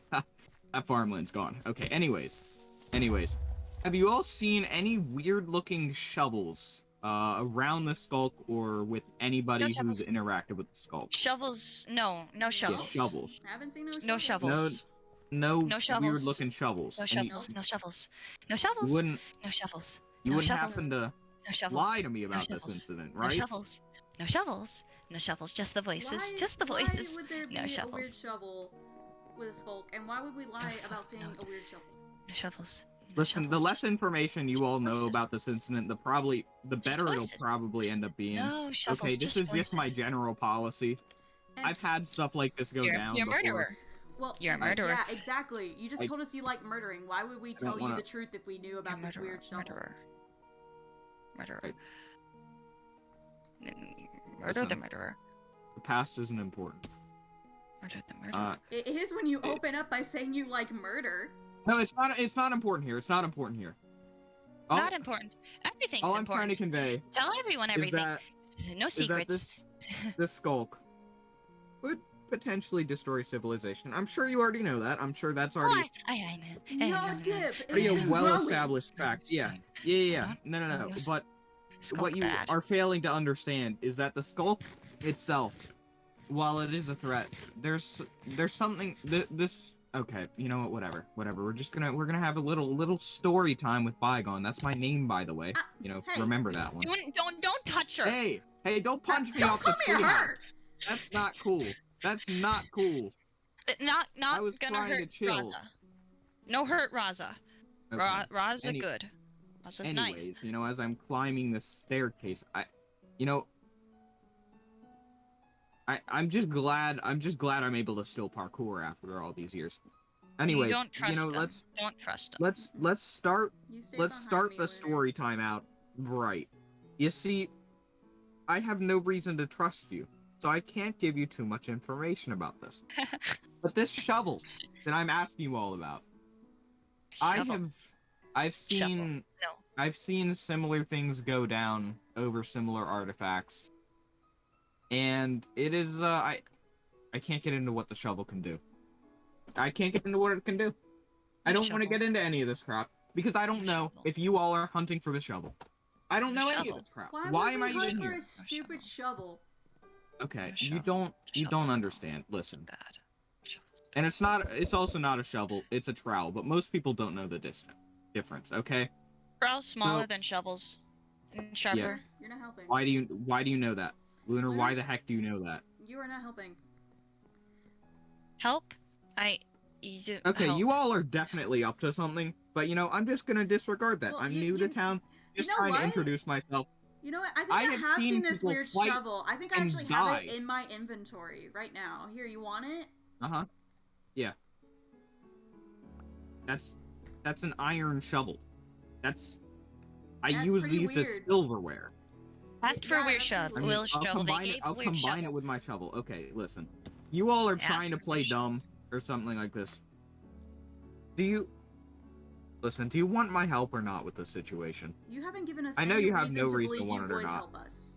That farmland's gone. Okay, anyways. Have you all seen any weird-looking shovels around the skulk or with anybody No who's shovels. interacted with the skulk? Shovels. No shovels. Yeah, shovels. I haven't seen no No shovels. No No shovels. weird-looking shovels. No And shovels. No shovels. No You shovels. wouldn't, No shovels. you No wouldn't shovels. happen to No shovels. lie to me about this shovels. incident, No right? shovels. No shovels. No shovels. Just the voices. Why, Just the voices. Why would there be No a weird shovels. shovel with a skulk? And why would we lie about seeing a weird shovel? No shovels. No Listen, the shovels. less information you all know voices. about this incident, the better it'll voices. probably end up being. No shovels. Okay, this is just my voices. general policy. And, I've had stuff like this go down You're a before. murderer. well, You're a murderer. Yeah, exactly. You just I- told us you like murdering. Why would we tell you wanna- the truth if we knew You're a about this murderer. weird shovel? Murderer. Right. Murder Listen. the murderer. The past isn't important. Murder the murderer. It is when you open up by saying you like murder. No, it's not. It's not important here. It's not important here. All, Not important. Everything's all I'm trying important. to convey Tell everyone is everything. that No is that secrets. this skulk would potentially destroy civilization. I'm sure you already know that. I'm sure that's Oh, already I know. No, Dip. already It's a been well-established fact. Yeah. Huh? No. No, But Skulk what you bad. are failing to understand is that the skulk itself, while it is a threat, there's something this. Okay, you know what? Whatever. We're gonna have a little story time with Bygone. That's my name, by the way. You know, hey. remember that one. Don't touch her. Hey, don't punch me Don't off the call me a treehouse. hurt. That's not cool. That's not cool. Not I was gonna trying to hurt chill. Raza. No hurt Raza. Okay. Raza Any- good. Raza's Anyways, nice. you know, as I'm climbing the staircase, I'm just glad I'm able to still parkour after all these years. Anyways, You don't trust them. let's Don't trust them. start You stay let's behind start me, the Lunar. story time out right. You see, I have no reason to trust you, so I can't give you too much information about this. But this shovel that I'm asking you all about, Shovel. I've seen No. I've seen similar things go down over similar artifacts. And it is I can't get into what the shovel can do. I can't get into what it can do. I don't want to Shovel. get into any of this crap because I don't know Shovel. if you all are hunting for the shovel. I don't know any of Shovel. this crap. Why, Why would am we I hunt even for here? a stupid shovel? Okay, Shovel. you don't Shovel. understand. Listen. Bad. Shovel's And it's also not a shovel, it's a trowel, but most people don't know the difference, okay? Trowel's smaller So- than shovels. And sharper. You're not helping. Why do you know that? Lunar, Lunar? why the heck do you know that? You are not helping. Help? You do Okay, help. you all are definitely up to something, but I'm just gonna disregard that. Well, I'm you- new to town, just know trying what? to introduce myself. You know what? I think I I have have seen seen this people weird fight shovel. I think I and actually have die. it in my inventory right now. Here, you want it? Uh-huh. Yeah. That's an iron shovel. I That's use pretty these as weird. silverware. Ask for a Yeah, weird that's shovel. pretty Will shovel. They gave I'll weird combine shovel. it with my shovel. Okay, listen. You all are Ask trying to for play weird shovel. dumb or something like this. Do you want my help or not with this situation? You haven't given us I know any you have reason no to reason to believe want you it or would not. help us.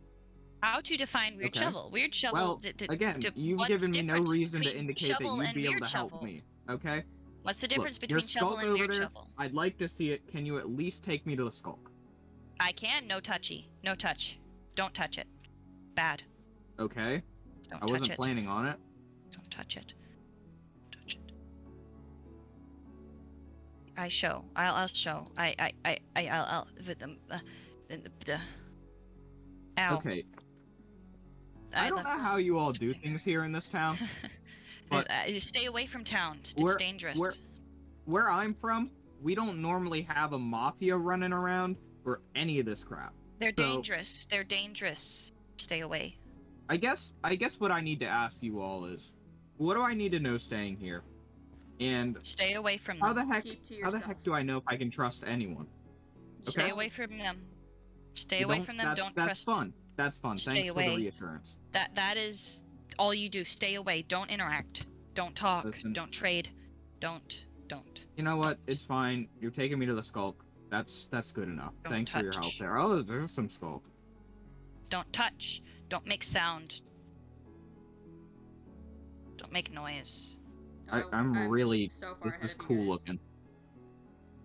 How to define weird Okay. shovel? Weird shovel. Well, again, you've what's given me no different reason to between indicate that shovel you'd and be able weird to help shovel? me. Okay? What's the difference Look, your between shovel skulk and over weird there, shovel? I'd like to see it. Can you at least take me to the skulk? I can. No touchy. No touch. Don't touch it. Bad. Okay. Don't I touch wasn't it. planning on it. Don't touch it. Touch it. I'll show. I'll the. Ow. Okay. I don't know how you all do things here in this town. but- Stay away from town. It's We're- dangerous. Where I'm from, we don't normally have a mafia running around or any of this crap. They're so- dangerous. They're dangerous. Stay away. I guess what I need to ask you all is, what do I need to know staying here? And Stay away from how them. the heck Keep to how the yourself. heck do I know if I can trust anyone? Stay okay. away from them. Stay You away don't- from them. Don't that's trust. fun. That's fun. Stay Thanks for away. the reassurance. That is all you do. Stay away. Don't interact. Don't talk. Listen. Don't trade. Don't. You know what? It's fine. You're taking me to the skulk. That's good enough. Don't Thanks for your help touch. there. Oh, there's some skulk. Don't touch. Don't make sound. Don't make noise. Oh, I'm really. so far This ahead is of you cool guys. looking.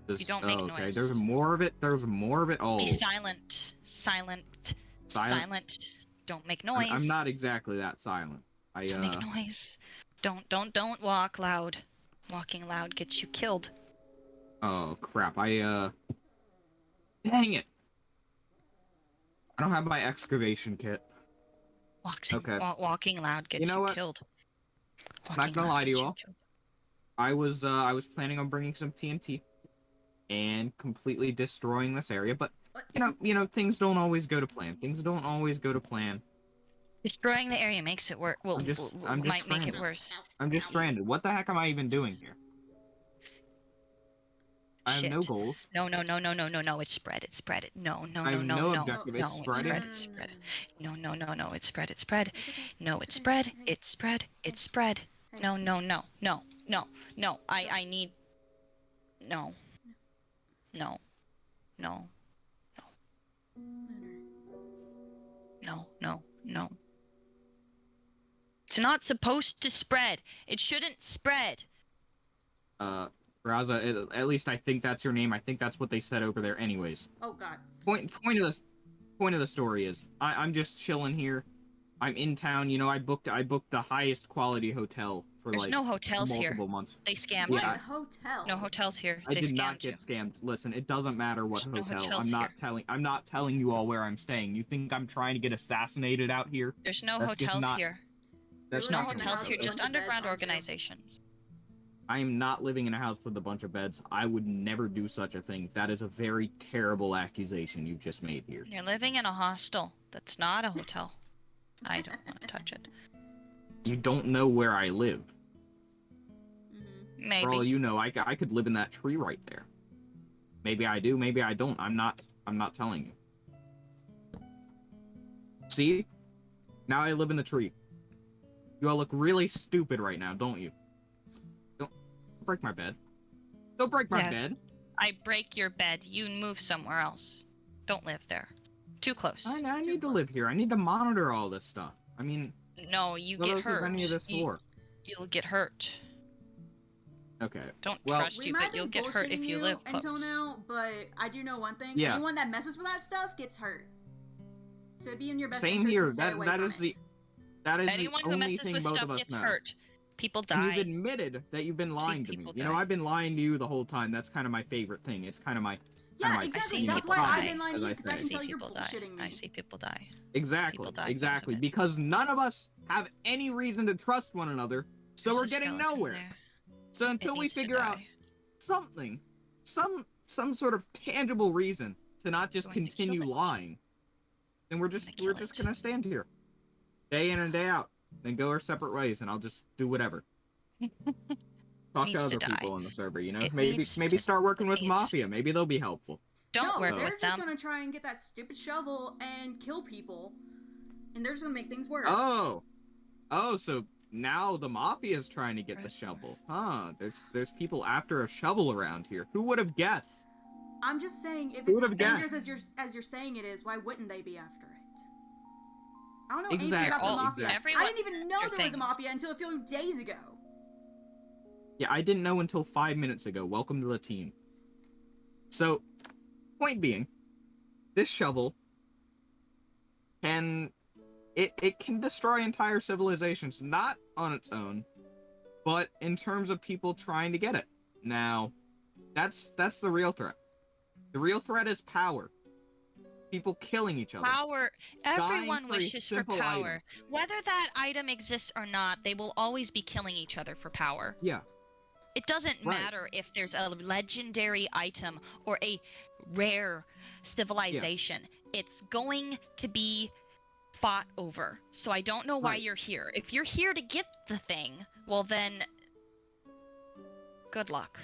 This, You don't make okay, noise. there's more of it. There's more of it. Oh, Be silent. Silent. Silent. Don't make noise. I'm not exactly that silent. Don't make noise. Don't walk loud. Walking loud gets you killed. Oh crap! Dang it! I don't have my excavation kit. Okay. Walking loud gets You know what? killed. Not Walking gonna loud lie to gets you all. killed. I was planning on bringing some TNT and completely destroying this area, but things don't always go to plan. Things don't always go to plan. Destroying the area makes it work. Well, I'm just might make it stranded. worse. I'm just stranded. What the heck am I even doing here? I have no Shit. goals. No. It's spread. It's spread. No. I have no objective. No, It's it's spreading. spread. It's spread. No. It's spread. It's spread. It's okay. No, it's okay. spread. Hey. It's spread. It's spread. Hey. No. I need. No. No. It's not supposed to spread. It shouldn't spread. Raza, at least I think that's your name. I think that's what they said over there. Anyways, Oh god. point of the story is I'm just chilling here. I'm in town. I booked the highest quality hotel for There's like no hotels here. multiple months. They scammed What Yeah. you. hotel? No hotels here. I They did scammed not you. get scammed. Listen, it doesn't matter what There's no hotel. hotels I'm not telling you all where I'm staying. You think I'm trying to get assassinated out here? There's no That's just hotels not- here. That's Really? No not gonna hotels work, here. okay? Just Bunch of beds, underground aren't you? organizations. I am not living in a house with a bunch of beds. I would never do such a thing. That is a very terrible accusation you just made here. You're living in a hostel. That's not a hotel. I don't want to touch it. You don't know where I live. Mm-hmm. For all Maybe. you know, I could live in that tree right there. Maybe I do, maybe I don't. I'm not telling you. See? Now I live in the tree. You all look really stupid right now, don't you? Don't break my bed. Don't break my Yes. bed. I break your bed. You move somewhere else. Don't live there. Too close. I Too need to live close. here. I need to monitor all this stuff. I mean, No, you what get else hurt. is any of this for? You'll get hurt. Okay. Don't Well- trust We you, might but be you'll get hurt if bullshitting you live close. until now, but I do know one thing. Yeah. Anyone that messes with that stuff gets hurt. So it'd be in your best Same interest here. to stay away That from is the it. that is Anyone the who only messes thing with both stuff of us gets know. hurt. People And you've die. admitted that you've been lying to me. people You know, die. I've been lying to you the whole time. That's kind of my favorite thing. It's kind of my Yeah, my, exactly. see That's people why I've die, been lying to you, as because I I can say. tell you're people die. bullshitting me. I see people die. Exactly, People die because of exactly. it. Because none of us have any reason to trust one another, so There's we're a getting skeleton nowhere. there. So It until we needs to figure out die. something, some sort of tangible reason to not just Going to kill continue it. lying, then we're gonna just kill it. gonna stand here, day in and day out, then go our separate ways, and I'll just do whatever. Talk to Needs to other die. people on the server, you know. It Maybe needs maybe to- start working it with needs- Mafia. Maybe they'll be helpful. Don't No, work they're with just them. gonna try and get that stupid shovel and kill people, and they're just gonna make things worse. Oh, so now the Mafia's trying to get the Right. shovel, huh? There's people after a shovel around here. Who would have guessed? I'm just saying, if Who it's would as have dangerous guessed? as you're saying it is, why wouldn't they be after it? I don't know anything Exactly, about the all- mafia. exactly. I didn't even know after there was a things. mafia until a few days ago. Yeah, I didn't know until 5 minutes ago. Welcome to the team. So, point being, this shovel can it can destroy entire civilizations, not on its own, but in terms of people trying to get it. Now, that's the real threat. The real threat is power. People killing each other. Power. Everyone for a wishes for simple power. Whether that item exists or not, they will always be killing each other for power. Yeah. It doesn't Right. matter if there's a legendary item or a rare civilization. It's going to be fought over. So I don't know why Right. you're here. If you're here to get the thing, well then, good luck.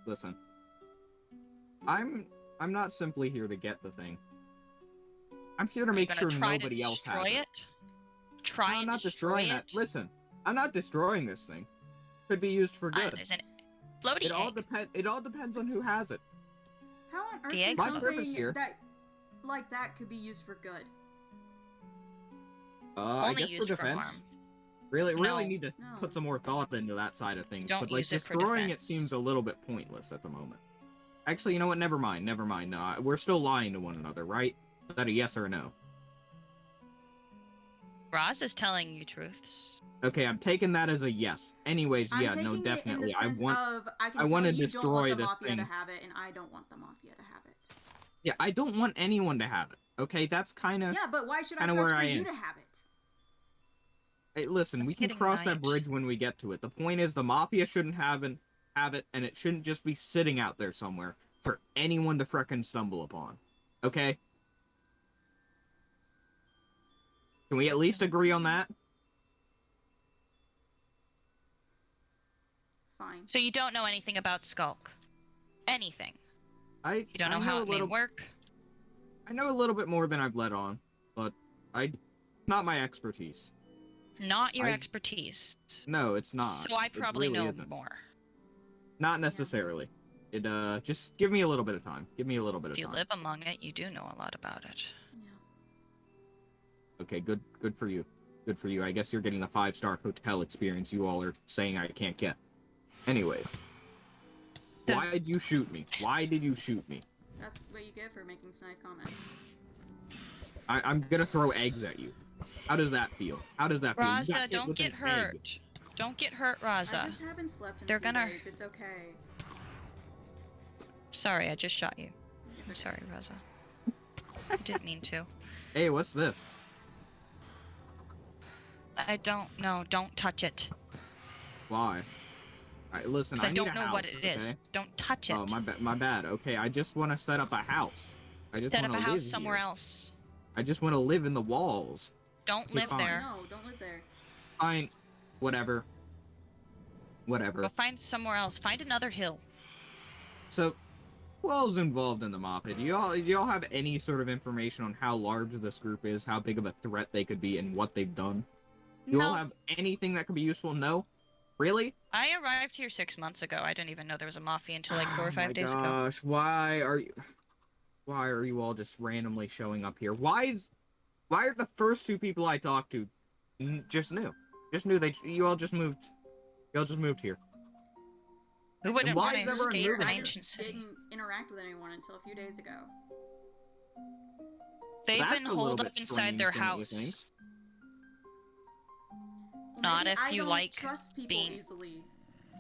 Listen. I'm not simply here to get the thing. I'm here to Are you make gonna sure try nobody to else destroy has it. it? Try No, I'm and not destroy destroying it? that. Listen, I'm not destroying this thing. Could be used for good. There's an floaty It all depends on who has it. How on earth The can egg My purpose something here- that like that could be used for good? I Only guess for used for defense. harm. Really No. need to No. put some more thought into that side of things. Don't but like use it for destroying it defense. seems a little bit pointless at the moment. Actually, you know what? Never mind. No, we're still lying to one another, right? Is that a yes or a no? Roz is telling you truths. Okay, I'm taking that as a yes. Anyways, I'm yeah, taking no, it in definitely. the sense of I can I tell wanna you don't want destroy the this mafia to thing. have it, and I don't want the mafia to have it. Yeah, I don't want anyone to have it. Okay, that's kind of. Yeah, but why should I kinda trust where for I you am. to have it? Hey, listen, we can Getting cross that right. bridge when we get to it. The point is, the mafia shouldn't have it, and it shouldn't just be sitting out there somewhere for anyone to frickin' stumble upon. Okay? Can we at least agree on that? Fine. So you don't know anything about Skulk? Anything? You You don't know how it may work? I know a little bit more than I've let on, but not my expertise. Not your I- expertise. No, it's not. So I It probably really know isn't. more. Not necessarily. It just give me a little bit of time. Give me a little bit If of you time. live among it, you do know a lot about it. Yeah. Okay, good for you. Good for you. I guess you're getting the 5-star hotel experience you all are saying I can't get. Anyways. Yeah. Why did you shoot me? Why did you shoot me? That's what you get for making snide comments. I'm gonna throw eggs at you. How does that feel? How does that feel? You got Raza, hit don't with get an egg. hurt. Don't get hurt, Raza. I just haven't slept in They're a few gonna- days. It's okay. Sorry, I just shot you. I'm sorry, Raza. I didn't mean to. Hey, what's this? I don't know. Don't touch it. Why? Alright, listen, Because I need don't a know house, what it is. okay? Don't touch it. Oh, my bad. Okay, I just want to set up a house. I just Set want up to a live house somewhere here. else. I just want to live in the walls. Don't Okay, live fine. there. No, don't live there. Fine. Whatever. Go find somewhere else. Find another hill. So, who all's involved in the mafia? Do y'all have any sort of information on how large this group is, how big of a threat they could be, and what they've done? Do you all No. have anything that could be useful? No? Really? I arrived here 6 months ago. I didn't even know there was a mafia until like 4 or Oh 5 my days ago. gosh, why are you all just randomly showing up here? Why are the first 2 people I talked to just new? You all just moved here. Who wouldn't why want is to everyone escape moving? an I ancient just city? didn't interact with anyone until a few days ago. They've That's been a little holed bit up inside strange, their don't you think? house. not Maybe if I you don't like trust people being. easily.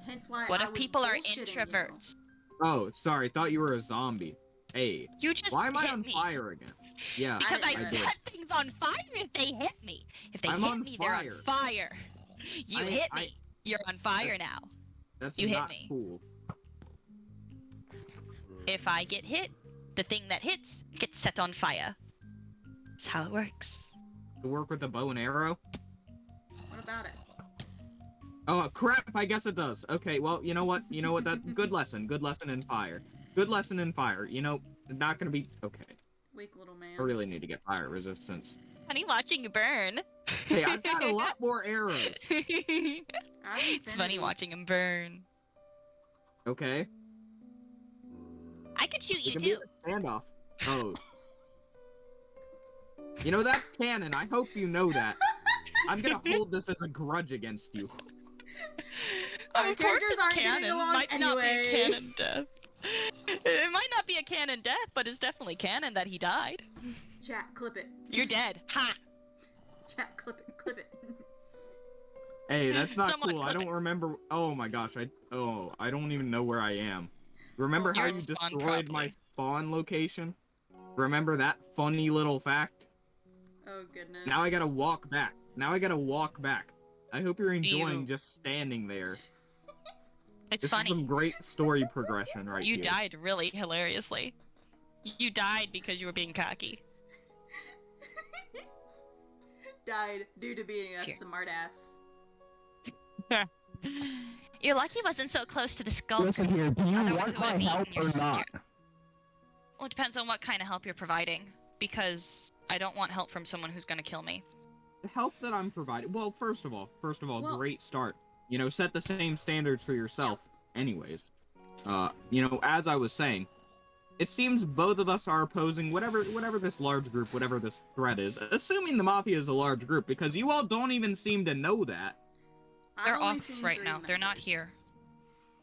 Hence why What I if was people are bullshitting introverts? Oh, sorry. Thought you were a zombie. Hey, You just why am I hit on me. fire again? Yeah, Because I I didn't did. set things on fire if they hit me. If they I'm hit on me, they're on fire. fire. You hit I- me. You're on fire now. That's You hit not me. cool. If I get hit, the thing that hits gets set on fire. That's how it works. To work with a bow and arrow? What about it? Oh crap! I guess it does. Okay, well, you know what? You know what? That good lesson. Good lesson in fire. Good lesson in fire. You know, not gonna be okay. Weak little man. I really need to get fire resistance. Honey, watching you burn. Hey, I've got a lot more arrows. It's funny watching him burn. Okay. I could shoot It you can be too. a standoff. Oh. You know, that's canon. I hope you know that. I'm gonna hold this as a grudge against you. Our Of course characters it's aren't canon. getting along Might not be a anyway. canon death. It might not be a canon death, but it's definitely canon that he died. Chat, clip it. You're dead. Ha! Chat, clip it, clip it. Hey, that's not Someone cool. I clip don't remember. Oh my gosh, I don't even know where I am. Remember Oh, how you're you in spawn destroyed my probably. spawn location? Remember that funny little fact? Oh goodness. Now I gotta walk back. Now I gotta walk back. I hope you're enjoying You- just standing there. It's This funny. is some great story progression right You here. died really hilariously. You died because you were being cocky. Died due to being a Here. smartass. You're lucky he wasn't so close to the skull. Listen here, do you Otherwise want it my would've help eaten or your not? Well, it depends on what kind of help you're providing. Because I don't want help from someone who's gonna kill me. The help that I'm providing. Well, first of all, Well- great start. You know, set the same standards for yourself. Anyways, you know, as I was saying, it seems both of us are opposing whatever this large group, whatever this threat is. Assuming the mafia is a large group, because you all don't even seem to know that. I've They're only off seen right 3 now. They're not members. here.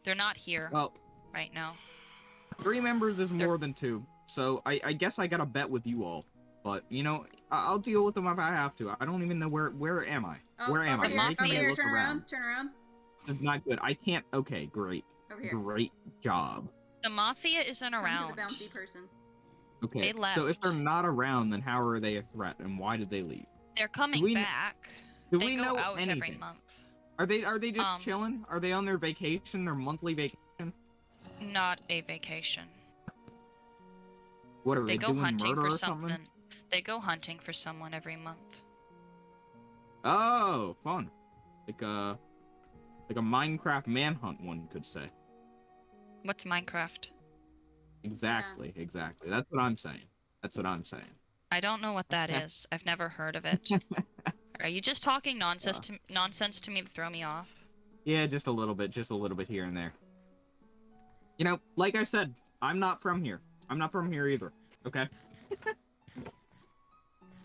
They're not here Well, right now. 3 members is more than 2, so I guess I gotta bet with you all. But you know, I'll deal with them if I have to. I don't even know where am I? Oh, Where am over I? here, You're making over me here, look turn around, around. turn around. This is not good. I can't. Okay, great, Over here. great job. The mafia isn't Come around. to the bouncy person. Okay, They so if left. they're not around, then how are they a threat, and why did they leave? They're coming we kn- back. Do They we go know out anything? every month. Are they just Um, chilling? Are they on their vacation, their monthly vacation? Not a vacation. What are They they, go doing? hunting Murder for or something. something? They go hunting for someone every month. Oh, fun. Like a Minecraft manhunt, one could say. What's Minecraft? Exactly, exactly. That's what I'm saying. That's what I'm saying. I don't know what that is. I've never heard of it. Are you just talking nonsense to me to throw me off? Yeah, just a little bit here and there. You know, like I said, I'm not from here. I'm not from here either. Okay?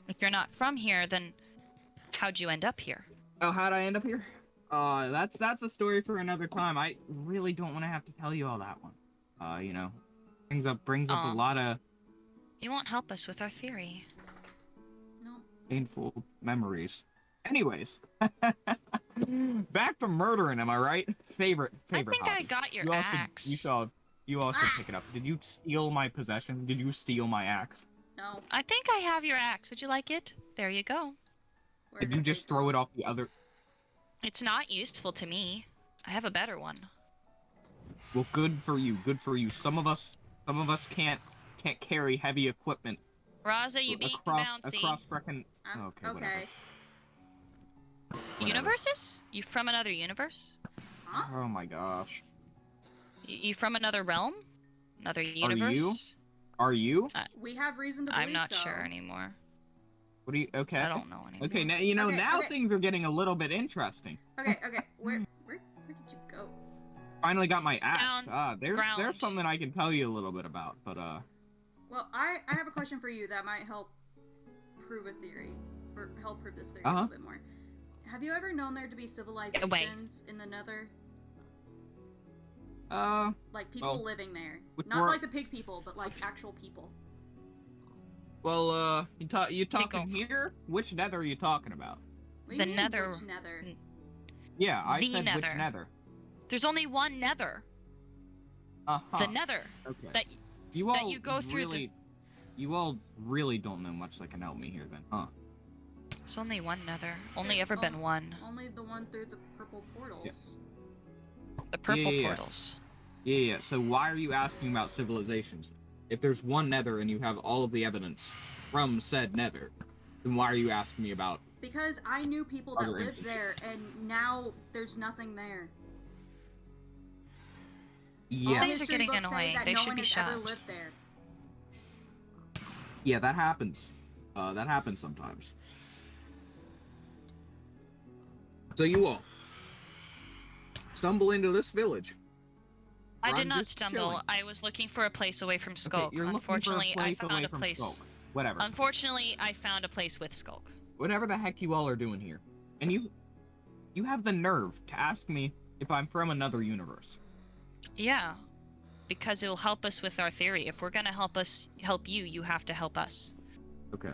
If you're not from here, then how'd you end up here? Oh, how'd I end up here? That's a story for another time. I really don't want to have to tell you all that one. You know, brings up a lot of You won't help us with our theory. No. painful memories. Anyways, back to murdering. Am I right? Favorite I think I hobby. got your You all axe. you all should pick it up. Did you steal my possession? Did you steal my axe? No. I think I have your axe. Would you like it? There you go. Where Did you did just they throw go? it off the other? It's not useful to me. I have a better one. Well, good for you. Good for you. Some of us can't carry heavy equipment Raza, you beat across Bouncy. frickin'. Okay. Whatever. Okay. Whatever. Universes? You from another universe? Huh? Oh my gosh. You from another realm? Another universe? Are you? We have reason to believe I'm not so. sure anymore. What are you? Okay. I don't know anymore. Okay. Now you know. Okay, now okay. things are getting a little bit interesting. Okay, where did you go? Finally got my axe. Ground. There's Ground. something I can tell you a little bit about, but Well, I have a question for you that might help prove a theory, or help prove this theory a Uh-huh. little bit more. Have you ever known there to be civilizations in the Nether? Like people well, living there, with not more- like the pig people, but like actual people. you talking Pickle. here? Which nether are you talking about? What do The you mean, Nether- which Nether? Yeah, I The said which nether. nether. There's only one nether. Uh-huh. The nether. Okay. That You that all you go through really, you all really don't know much that can help me here then, huh? There's only one nether. Only There's ever been one. Only the one through the purple portals. The purple Yeah. portals. Yeah. So why are you asking about civilizations? If there's one nether and you have all of the evidence from said nether, then why are you asking me about Because I knew people that other lived instances? there, and now there's nothing there. Yeah. All Things are history getting books say annoying. that They no should one be has ever shot. lived there. Yeah, that happens. That happens sometimes. So you all stumble into this village. I Where did I'm not just stumble. chilling. I was looking for a place away from Okay, Skulk. you're looking for a Unfortunately, I place away found a from place. Skulk. Whatever. Unfortunately, I found a place with Skulk. Whatever the heck you all are doing here. And you have the nerve to ask me if I'm from another universe. Yeah, because it'll help us with our theory. If we're gonna help you, you have to help us. Okay.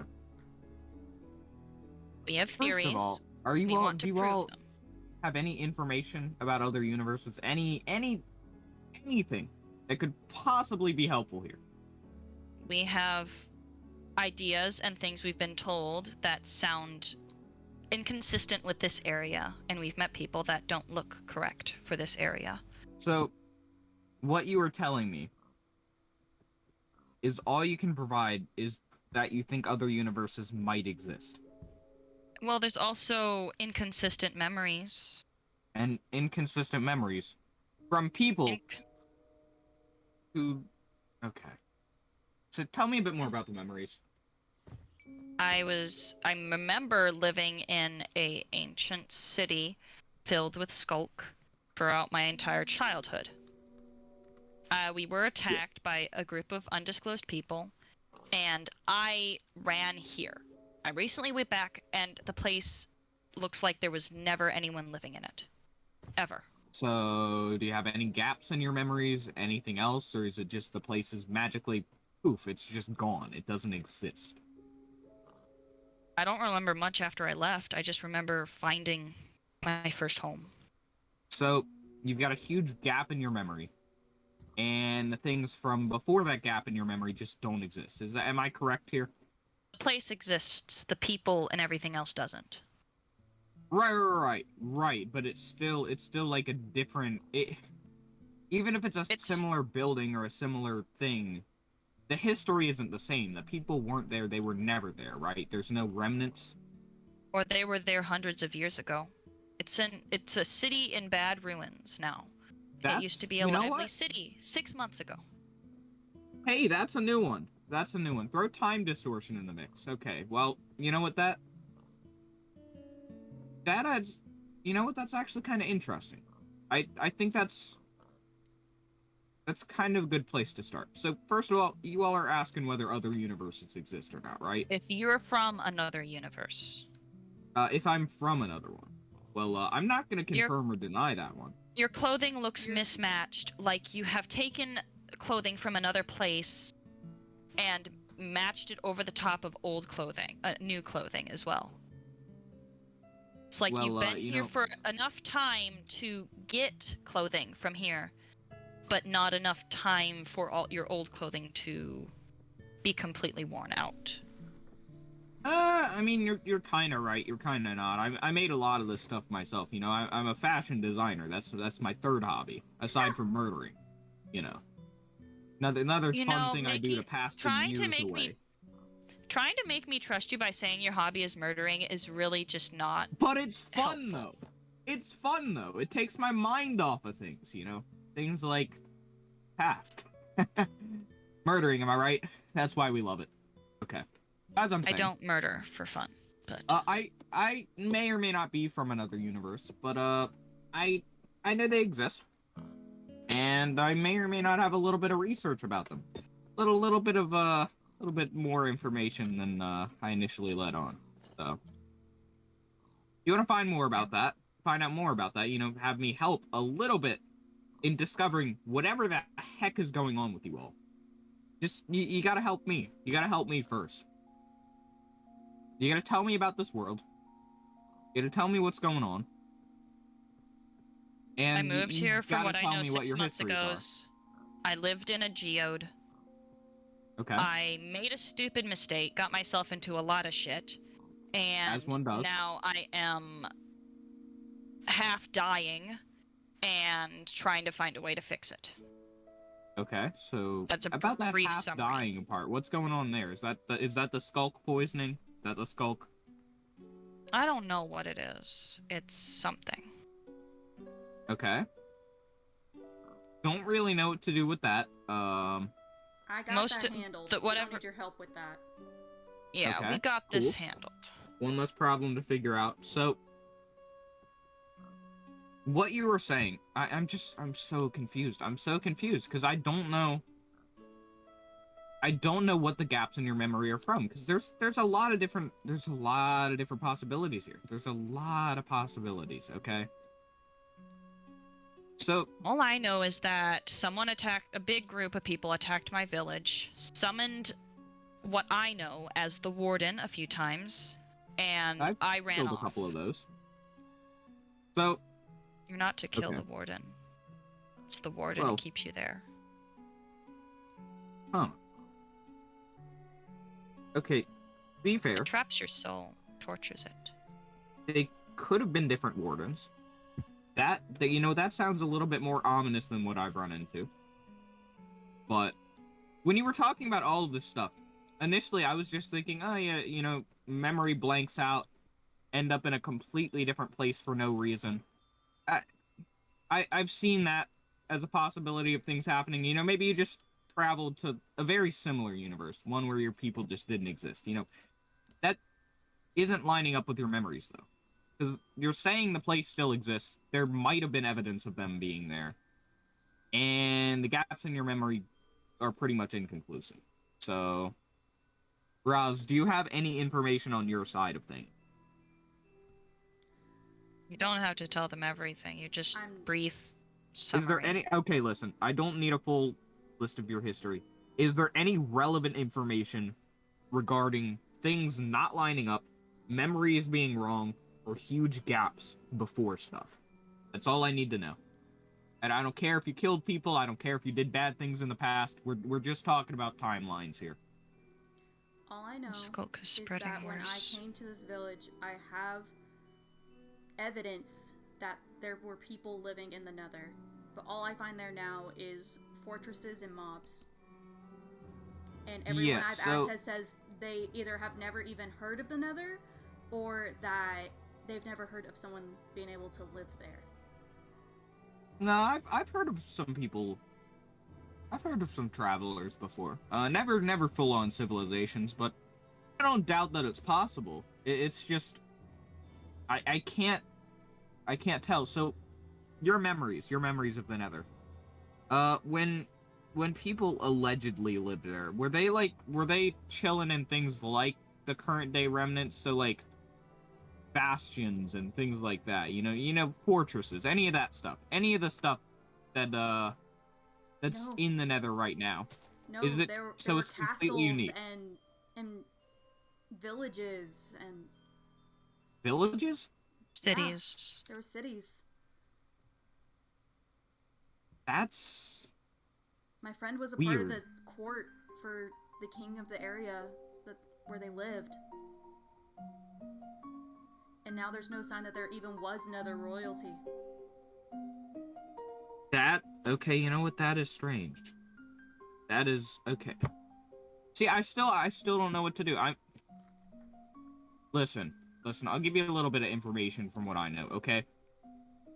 We have First theories. of all, are you we all want to do you prove all them. have any information about other universes? Anything that could possibly be helpful here? We have ideas and things we've been told that sound inconsistent with this area, and we've met people that don't look correct for this area. So, what you are telling me is all you can provide is that you think other universes might exist. Well, there's also inconsistent memories. And inconsistent memories from people who... Okay. So tell me a bit more about the memories. I remember living in a ancient city filled with skulk throughout my entire childhood. We were attacked by a group of undisclosed people, and I ran here. I recently went back, and the place looks like there was never anyone living in it. Ever. So, do you have any gaps in your memories? Anything else? Or is it just the place is magically poof, it's just gone. It doesn't exist. I don't remember much after I left. I just remember finding my first home. So, you've got a huge gap in your memory. And the things from before that gap in your memory just don't exist. Am I correct here? The place exists, the people and everything else doesn't. Right. But it's still like a different. Even if it's a similar building or a similar thing, the history isn't the same. The people weren't there. They were never there. Right? There's no remnants. Or they were there hundreds of years ago. It's a city in bad ruins now. It used to be a lively city 6 months ago. Hey, that's a new one. Throw time distortion in the mix. Okay, well, you know what that adds. You know what? That's actually kind of interesting. I think that's kind of a good place to start. So first of all, you all are asking whether other universes exist or not, right? If you're from another universe. If I'm from another one. Well, I'm not going to confirm or deny that one. Your clothing looks mismatched, like you have taken clothing from another place and matched it over the top of old clothing, new clothing as well. It's like you've been here for enough time to get clothing from here, but not enough time for all your old clothing to be completely worn out. I mean, you're kind of right. You're kind of not. I made a lot of this stuff myself. You know, I'm a fashion designer. That's my third hobby, aside from murdering. You know, another fun thing I do to pass the years away. Trying to make me trust you by saying your hobby is murdering is really just not. But it's fun helpful. though. It's fun though. It takes my mind off of things. You know, things like past. Murdering, am I right? That's why we love it. Okay. As I'm saying, I don't murder for fun, but I may or may not be from another universe, but I know they exist, and I may or may not have a little bit of research about them, little bit more information than I initially let on. So, you want to find out more about that, you know, have me help a little bit in discovering whatever the heck is going on with you all. Just you gotta help me. You gotta help me first. You gotta tell me about this world. You gotta tell me what's going on. And I moved you here from gotta what I tell know me what 6 your months histories ago. are. I lived in a geode. Okay. I made a stupid mistake, got myself into a lot of shit, As and one does. now I am half dying and trying to find a way to fix it. Okay, so That's a about that brief half summary. dying part, what's going on there? Is that the skulk poisoning? Is that the skulk? I don't know what it is. It's something. Okay. Don't really know what to do with that. I got Most that handled. the We don't whatever. need your help with that. Yeah, Okay, we got cool. this handled. One less problem to figure out. So, what you were saying, I'm so confused. I'm so confused because I don't know what the gaps in your memory are from, because there's a lot of different possibilities here. There's a lot of possibilities, okay? So, All I know is that a big group of people attacked my village, summoned what I know as the warden a few times, and I've I ran killed off. a couple of those. So, You're not to kill okay. the warden. It's the warden Well, who keeps you there. Huh. Okay, be fair. It traps your soul, tortures it. They could have been different wardens. That sounds a little bit more ominous than what I've run into. But when you were talking about all of this stuff, initially I was just thinking, oh yeah, memory blanks out, end up in a completely different place for no reason. I've seen that as a possibility of things happening. Maybe you just traveled to a very similar universe, one where your people just didn't exist. That isn't lining up with your memories, though. Because you're saying the place still exists. There might have been evidence of them being there. And the gaps in your memory are pretty much inconclusive. So, Raz, do you have any information on your side of things? You don't have to tell them everything. You just brief summary. Is there any... Okay, listen. I don't need a full list of your history. Is there any relevant information regarding things not lining up, memories being wrong, or huge gaps before stuff? That's all I need to know. And I don't care if you killed people, I don't care if you did bad things in the past, we're just talking about timelines here. All I know is that when I came to this village, I have evidence that there were people living in the Nether. But all I find there now is fortresses and mobs. And everyone I've asked says they either have never even heard of the Nether, or that they've never heard of someone being able to live there. No, I've heard of some people. I've heard of some travelers before. Never full-on civilizations, but I don't doubt that it's possible. It's just I can't tell. So your memories of the Nether. When people allegedly lived there, were they chilling in things like the current day remnants? So like bastions and things like that. Fortresses, any of that stuff, any of the stuff that that's in the Nether right now. No, is it there were it's completely unique? and villages and villages, cities. Yeah, there were cities. That's my friend was a weird. part of the court for the king of the area where they lived. And now there's no sign that there even was another royalty. Okay, you know what? That is strange. That is okay. See, I still don't know what to do. Listen, I'll give you a little bit of information from what I know, okay?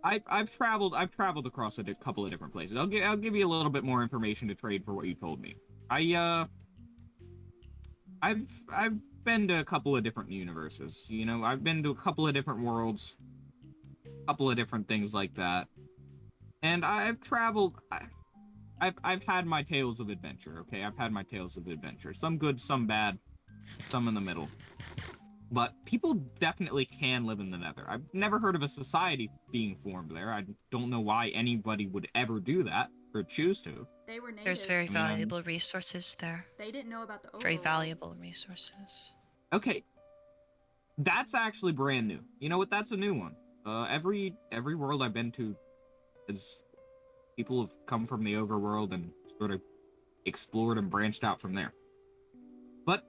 I've traveled across a couple of different places. I'll give you a little bit more information to trade for what you told me. I've been to a couple of different universes. I've been to a couple of different worlds, a couple of different things like that. And I've traveled. I've had my tales of adventure. Okay, I've had my tales of adventure. Some good, some bad, some in the middle. But people definitely can live in the Nether. I've never heard of a society being formed there. I don't know why anybody would ever do that or choose to. They were natives. There's very valuable resources there. They didn't know about the overworld. Very valuable resources. Okay, that's actually brand new. You know what? That's a new one. Every world I've been to as people have come from the overworld and sort of explored and branched out from there. But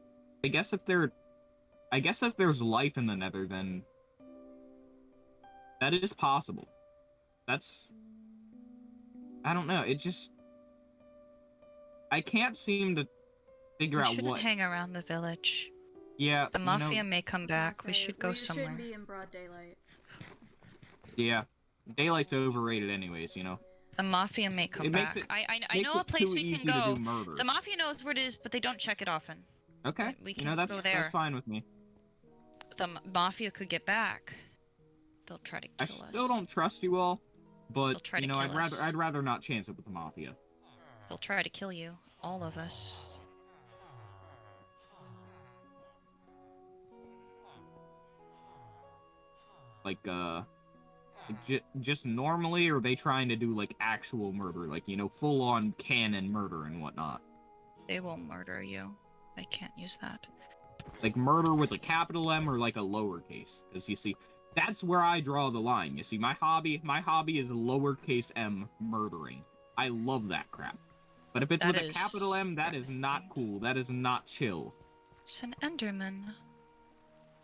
I guess if there's life in the Nether, then that is possible. I don't know. I can't seem to figure We out shouldn't what. hang around the village. Yeah, The mafia may come back. We should go we somewhere. shouldn't be in broad daylight. Yeah, daylight's overrated, anyways. The mafia may come It makes back. it I know a place we can go. Do murders. The mafia knows where it is, but they don't check it often. Okay, We can that's go there. that's fine with me. The mafia could get back. They'll try to kill us. I still don't trust you all, but They'll try to kill us. I'd rather not chance it with the mafia. They'll try to kill you, all of us. Like just normally, or are they trying to do like actual murder, like full on canon murder and whatnot? They will murder you. I can't use that. Like murder with a capital M or like a lowercase? Because you see, that's where I draw the line. You see, my hobby is lowercase m murdering. I love that crap. But if it's with a capital M, that is not cool. That is not chill. It's an Enderman.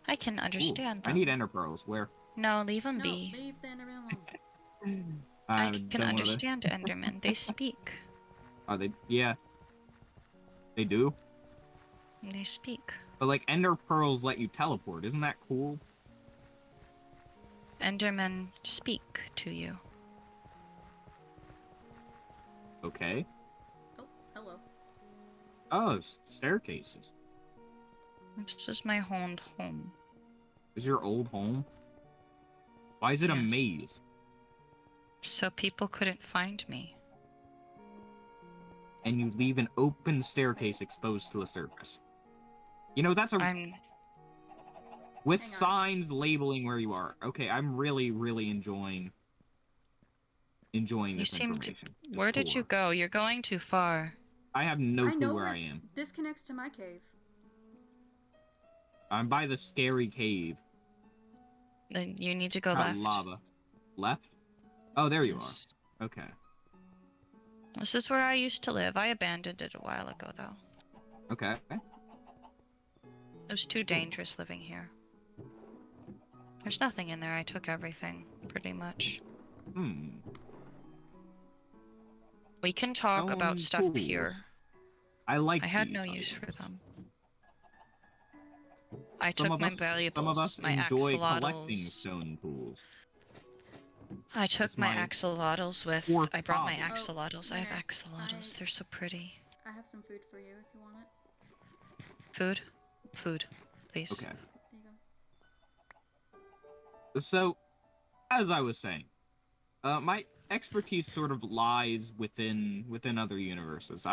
I can understand them. I need ender pearls. Where? No, leave them No, be. leave the Enderman alone. I can understand Endermen. They speak. Oh, yeah. They do? They speak. But like ender pearls let you teleport. Isn't that cool? Endermen speak to you. Okay. Oh, hello. Oh, staircases. This is my home. Is your old home? Why is it a maze? So people couldn't find me. And you leave an open staircase exposed to the surface. That's with signs labeling where you are. Okay, I'm really, really enjoying this information. Where did you go? You're going too far. I have no clue where I am. This connects to my cave. I'm by the scary cave. Then you need to go left. Lava. Left? Oh, there you are. Okay. This is where I used to live. I abandoned it a while ago, though. Okay. It was too dangerous living here. There's nothing in there. I took everything, pretty much. We can talk about stuff here. I had no use for them. I took my valuables, some of us my enjoy axolotls. collecting stone tools. I took my axolotls with. I brought my hobby. axolotls. I have axolotls. They're so pretty. I have some food for you if you want it. Food? Food, please. Okay. There you go. So, as I was saying, my expertise sort of lies within other universes.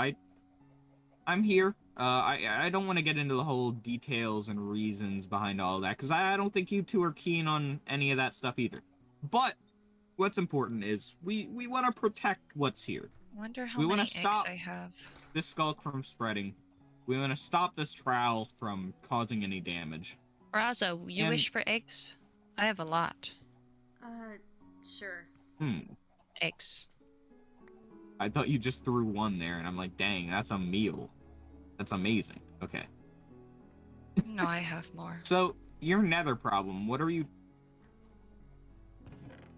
I'm here. I don't want to get into the whole details and reasons behind all of that, because I don't think you two are keen on any of that stuff either. But what's important is we want to protect what's here. I wonder how many eggs I have. This skulk from spreading. We want to stop this trowel from causing any damage. Raza, you wish for eggs? I have a lot. Sure. Eggs. I thought you just threw one there, and I'm like, dang, that's a meal. That's amazing. Okay. No, I have more. So, your nether problem, what are you...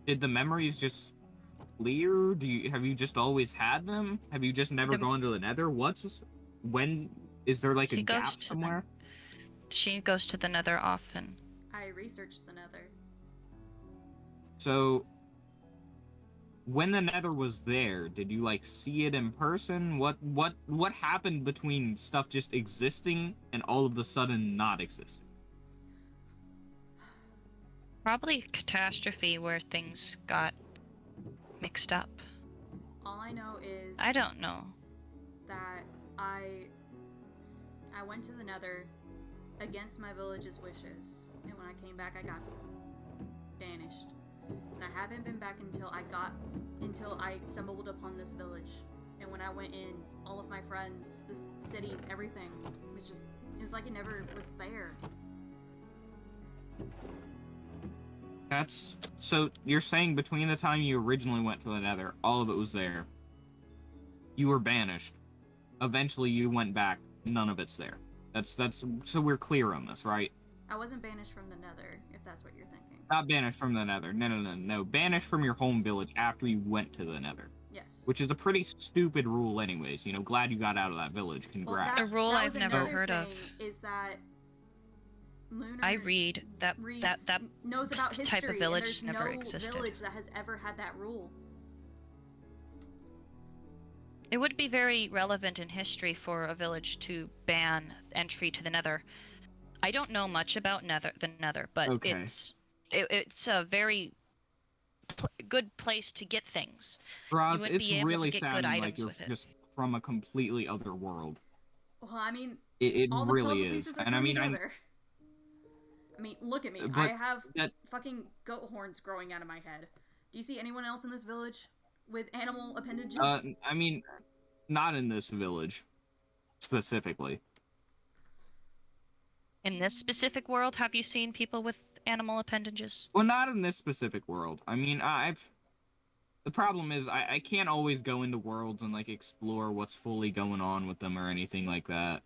Did the memories just clear? Have you just always had them? Have you just never gone to the nether? When... Is there like a gap somewhere? She goes to the nether often. I researched the nether. So... When the nether was there, did you like see it in person? What happened between stuff just existing and all of a sudden not existing? Probably catastrophe where things got mixed up. All I know is I don't know. That I went to the nether against my village's wishes, and when I came back I got banished. And I haven't been back until I stumbled upon this village. And when I went in, all of my friends, the cities, everything it was like it never was there. That's... So, you're saying between the time you originally went to the Nether, all of it was there. You were banished. Eventually you went back, none of it's there. That's... So we're clear on this, right? I wasn't banished from the Nether, if that's what you're thinking. Not banished from the Nether. No. Banished from your home village after you went to the Nether. Yes. Which is a pretty stupid rule anyways. You know, glad you got out of that village. Congrats. A rule that I've was never another heard of. thing, is that Lunar I read that knows about history, type of village and there's never no existed. village that has ever had that rule. It would be very relevant in history for a village to ban entry to the Nether. I don't know much about the Nether, but Okay. it's a very good place to get things. Roz, You wouldn't it's be able really to get good sounding like items you're with it. just from a completely other world. Well, I mean, It all really the puzzle is. pieces are And I coming mean, together. I mean, look at me. But I have that- fucking goat horns growing out of my head. Do you see anyone else in this village with animal appendages? I mean, not in this village, specifically. In this specific world, have you seen people with animal appendages? Well, not in this specific world. I mean, the problem is, I can't always go into worlds and, like, explore what's fully going on with them or anything like that.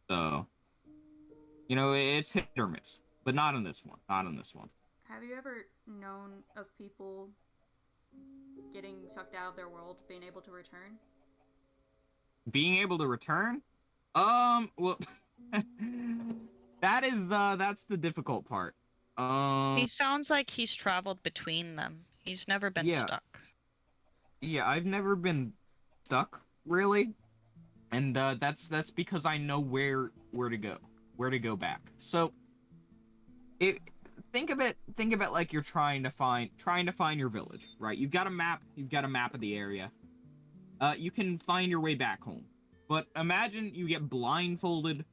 So, you know, it's hit or miss. But not in this one. Not in this one. Have you ever known of people getting sucked out of their world, being able to return? Being able to return? Well... that's the difficult part. He sounds like he's traveled between them. He's never been stuck. Yeah, I've never been stuck, really. And, that's because I know where to go back. So, think of it like you're trying to find your village, right? You've got a map of the area. You can find your way back home. But imagine you get blindfolded,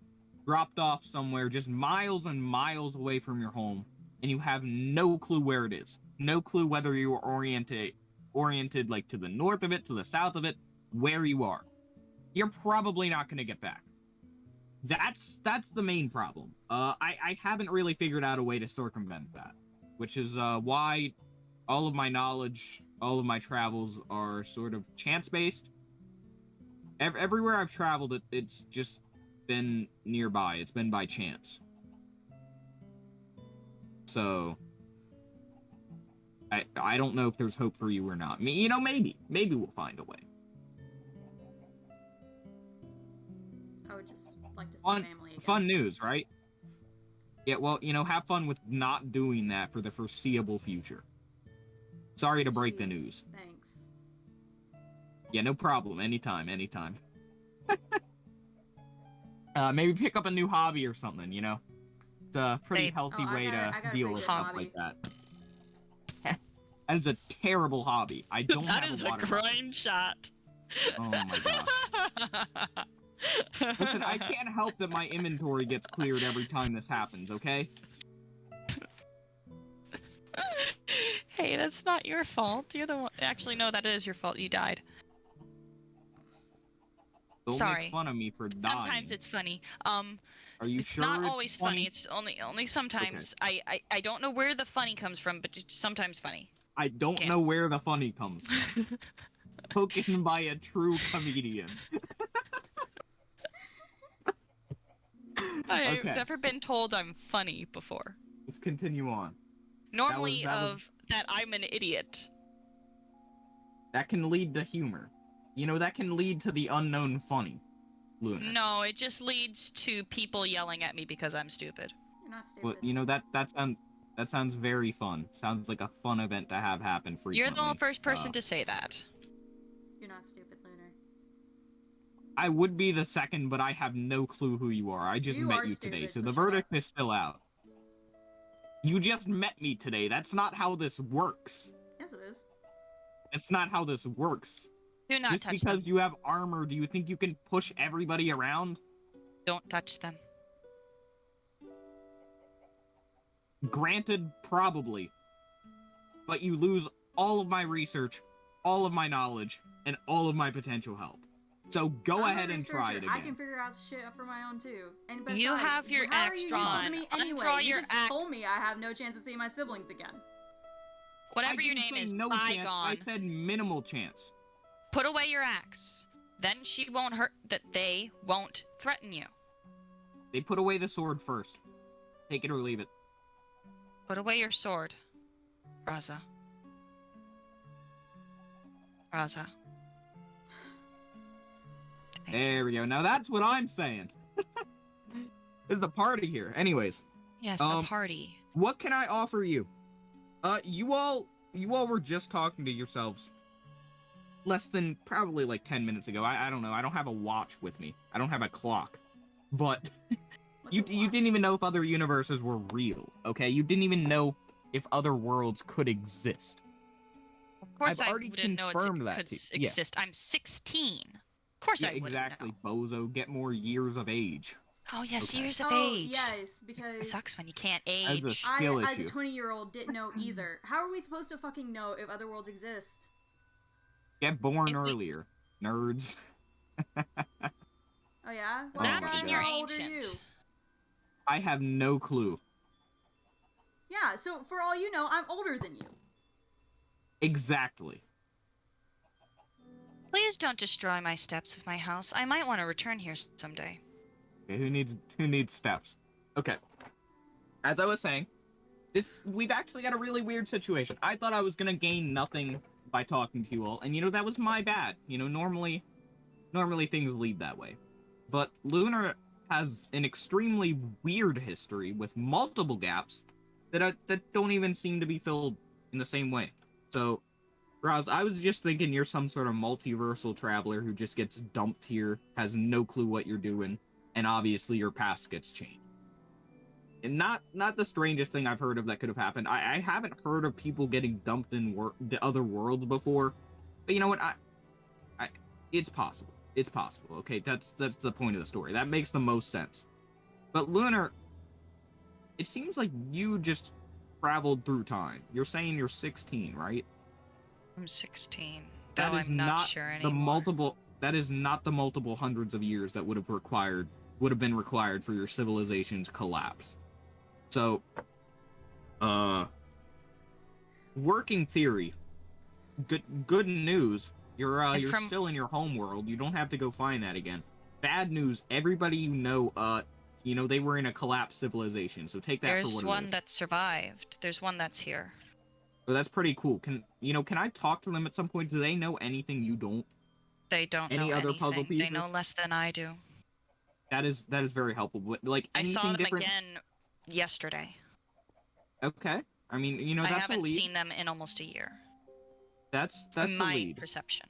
dropped off somewhere just miles and miles away from your home, and you have no clue where it is. No clue whether you are oriented like to the north of it, to the south of it, where you are. You're probably not going to get back. That's the main problem. I haven't really figured out a way to circumvent that, which is why all of my knowledge, all of my travels are sort of chance-based. Everywhere I've traveled, it's just been nearby. It's been by chance. So, I don't know if there's hope for you or not. I mean, you know, maybe we'll find a way. I would just like to see Fun, family again. fun news, right? Yeah, well, you know, have fun with not doing that for the foreseeable future. Sorry to break the news. Thanks. Yeah, no problem. Anytime. Maybe pick up a new hobby or something, you know? It's a pretty healthy way to deal with stuff like that. That is a terrible hobby. I don't have a water. That is a grind shot. Oh my gosh. Listen, I can't help that my inventory gets cleared every time this happens, okay? Hey, that's not your fault. You're the one. Actually, no, that is your fault. You died. Don't Sorry. make fun of me for dying. Sometimes it's funny. Are you it's sure not it's always funny. It's only sometimes. Okay. I don't know where the funny comes from, but it's sometimes funny. I don't know where the funny comes from. Spoken by a true comedian. I've never been told I'm funny before. Let's continue on. Normally that I'm an idiot. That can lead to humor. You know, that can lead to the unknown funny, Luna. No, it just leads to people yelling at me because I'm stupid. You're not stupid. Well, you know, that sounds very fun. Sounds like a fun event to have happen frequently. You're the first person to say that. You're not stupid, Lunar. I would be the second, but I have no clue who you are. I just met you today, so the verdict is still out. You just met me today. That's not how this works. Yes, it is. It's not how this works. Do not just touch because them. you have armor, do you think you can push everybody around? Don't touch them. Granted, probably. But you lose all of my research, all of my knowledge, and all of my potential help. So go I'm a ahead and try it researcher. I again. can figure out shit up for my own too. And besides, You have your how are axe you drawn. useful to me anyway? Undraw You your just axe. told me I have no chance of seeing my siblings again. Whatever I your didn't name say is, no bygone. chance. I said minimal chance. Put away your axe. Then she won't hurt. That they won't threaten you. They put away the sword first. Take it or leave it. Put away your sword, Raza. Raza. There we go. Now that's what I'm saying. There's a party here. Anyways, Yes, a party. what can I offer you? You all were just talking to yourselves less than probably like 10 minutes ago. I don't know. I don't have a watch with me. I don't have a clock. But you didn't even know if other universes were real, okay? You didn't even know if other worlds could exist. Of course, I've I already wouldn't know it confirmed that could to you. exist. I'm 16. Of course, Yeah, I wouldn't exactly, know. bozo. Get more years of age. Oh yes, Okay. years of Oh, age. yes, It because sucks when you can't As a age. skill I, as a issue. 20-year-old, didn't know either. How are we supposed to fucking know if other worlds exist? Get born If we- earlier, nerds. Oh yeah? Oh That my Guy, mean God. you're how old are you? ancient. I have no clue. Yeah, so for all you know, I'm older than you. Exactly. Please don't destroy my steps of my house. I might want to return here someday. Okay, who needs steps? Okay. As I was saying, we've actually got a really weird situation. I thought I was gonna gain nothing by talking to you all, and that was my bad. Normally things lead that way. But Lunar has an extremely weird history with multiple gaps that don't even seem to be filled in the same way. So, Roz, I was just thinking you're some sort of multiversal traveler who just gets dumped here, has no clue what you're doing, and obviously your past gets changed. And not the strangest thing I've heard of that could have happened. I haven't heard of people getting dumped in the other worlds before, but you know what? It's possible. It's possible. Okay, that's the point of the story. That makes the most sense. But Lunar, it seems like you just traveled through time. You're saying you're 16, right? I'm 16. That Though is I'm not not sure the anymore. multiple. That is not the multiple hundreds of years that would have been required for your civilization's collapse. So, working theory. Good news. You're still in your home world. You don't have to go find that again. Bad news. Everybody they were in a collapsed civilization. So take that for what it is. There's one that survived. There's one that's here. Well, that's pretty cool. Can I talk to them at some point? Do they know anything you don't? They don't Any know other anything. puzzle They know pieces? less than I do. That is very helpful. But like I saw anything them different? again yesterday. Okay. I mean, I that's a haven't lead. seen them in almost a year. That's In a my lead. perception.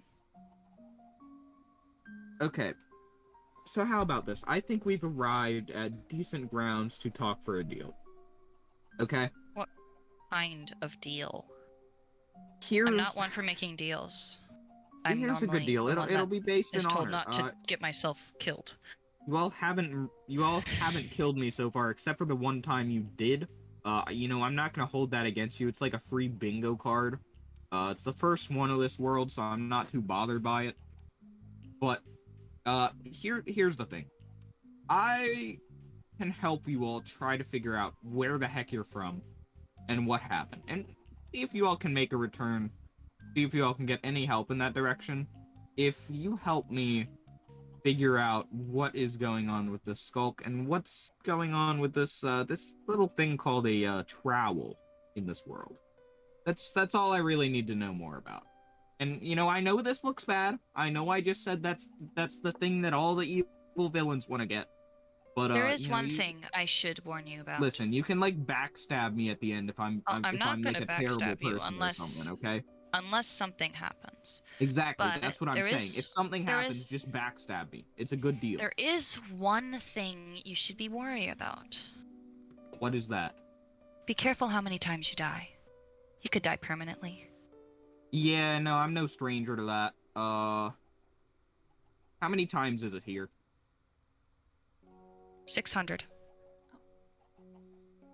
Okay. So how about this? I think we've arrived at decent grounds to talk for a deal. Okay? What kind of deal? Here's I'm not one for making deals. I'm here's a good normally deal. the It'll one that be based is in told honor. not to get myself killed. You all haven't killed me so far, except for the one time you did. I'm not gonna hold that against you. It's like a free bingo card. It's the first one of this world, so I'm not too bothered by it. But here's the thing. I can help you all try to figure out where the heck you're from and what happened, and see if you all can make a return. See if you all can get any help in that direction. If you help me figure out what is going on with this skulk and what's going on with this little thing called a trowel in this world. That's all I really need to know more about. And I know this looks bad. I know I just said that's the thing that all the evil villains want to get. But There is one thing I should warn you about. Listen, you can like backstab me at the end if I'm I'm not like gonna a terrible backstab you person or something, okay? unless something happens. Exactly, But that's what I'm saying. If something happens, just backstab me. It's a good deal. There is one thing you should be worried about. What is that? Be careful how many times you die. You could die permanently. Yeah, no, I'm no stranger to that. How many times is it here? 600.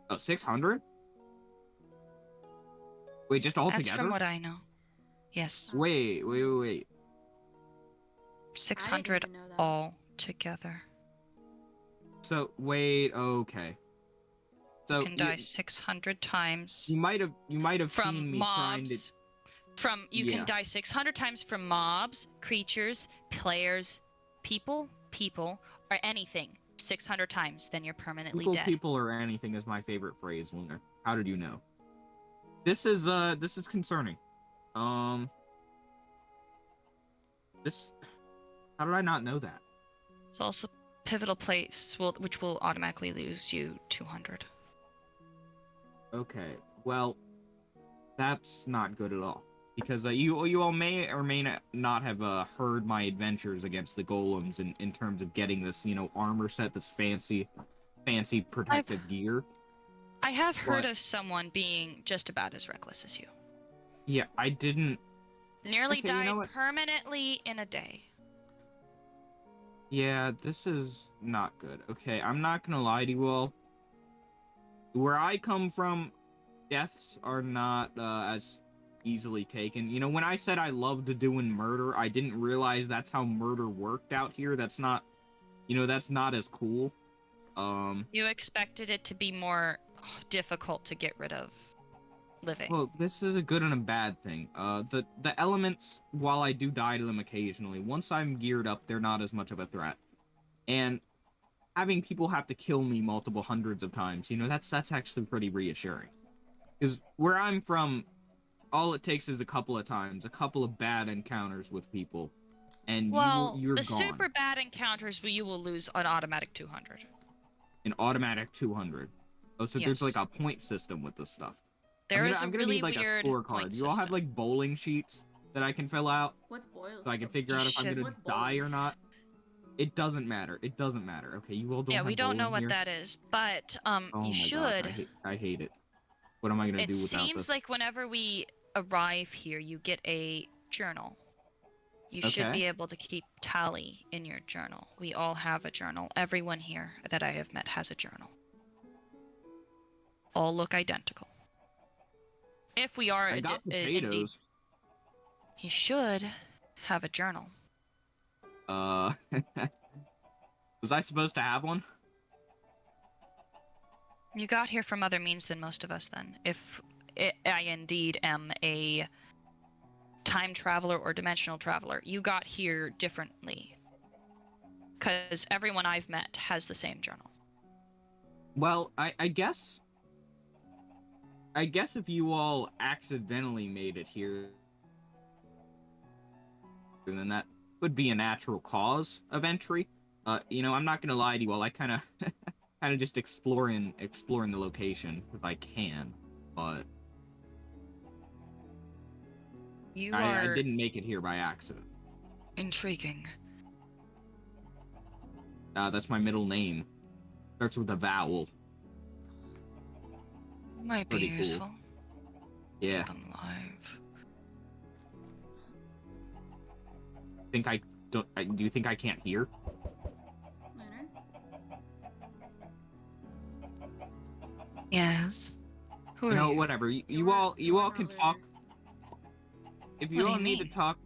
Oh, 600? Wait, just all That's together? from what I know. Yes. Wait. 600 even know that. all together. So wait, okay. So You can die 600 times you might have from seen me trying to. mobs. You can die 600 times from mobs, creatures, players, people, or anything. 600 times, then you're permanently dead. People, or anything is my favorite phrase, Lunar. How did you know? This is concerning. This. How did I not know that? It's also pivotal place, which will automatically lose you 200. Okay, well, that's not good at all. Because you all may or may not have heard my adventures against the golems in terms of getting this, armor set, this fancy protective gear. I have heard of someone being just about as reckless as you. Yeah, I didn't... Nearly died permanently in a day. Yeah, this is not good. Okay, I'm not gonna lie to you all. Where I come from, deaths are not as easily taken. When I said I loved doing murder, I didn't realize that's how murder worked out here. That's not, that's not as cool. You expected it to be more difficult to get rid of living. Well, this is a good and a bad thing. The elements, while I do die to them occasionally, once I'm geared up, they're not as much of a threat. And having people have to kill me multiple hundreds of times, that's actually pretty reassuring. Because where I'm from, all it takes is a couple of times, a couple of bad encounters with people, and you're the gone. super bad encounters, you will lose an automatic 200. An automatic 200. Oh, so yes. There's like a point system with this stuff. I'm gonna need like a scorecard. You all have like bowling sheets that I can fill out? What's boiled? So I can figure out if I'm gonna die or not. It doesn't matter. It doesn't matter. Okay, you all don't. Yeah, have we don't know what here? that is, but oh you my should. Gosh, I hate it. What am I gonna do without this? It seems like whenever we arrive here, you get a journal. You should be able to keep tally in your journal. We all have a journal. Everyone here that I have met has a journal. All look identical. If we are I got potatoes. Indeed, he should have a journal. Was I supposed to have one? You got here from other means than most of us then. If I indeed am a time traveler or dimensional traveler, you got here differently. Because everyone I've met has the same journal. Well, I guess if you all accidentally made it here, then that would be a natural cause of entry. I'm not gonna lie to you all. I kind of just exploring the location because I can, but I didn't make it here by accident. Intriguing. That's my middle name. Starts with a vowel. Might be useful. Cool. Yeah. Keep them alive. Do you think I can't hear? Lunar? Yes. Who are you? Whatever. You all can talk. If you all need to talk.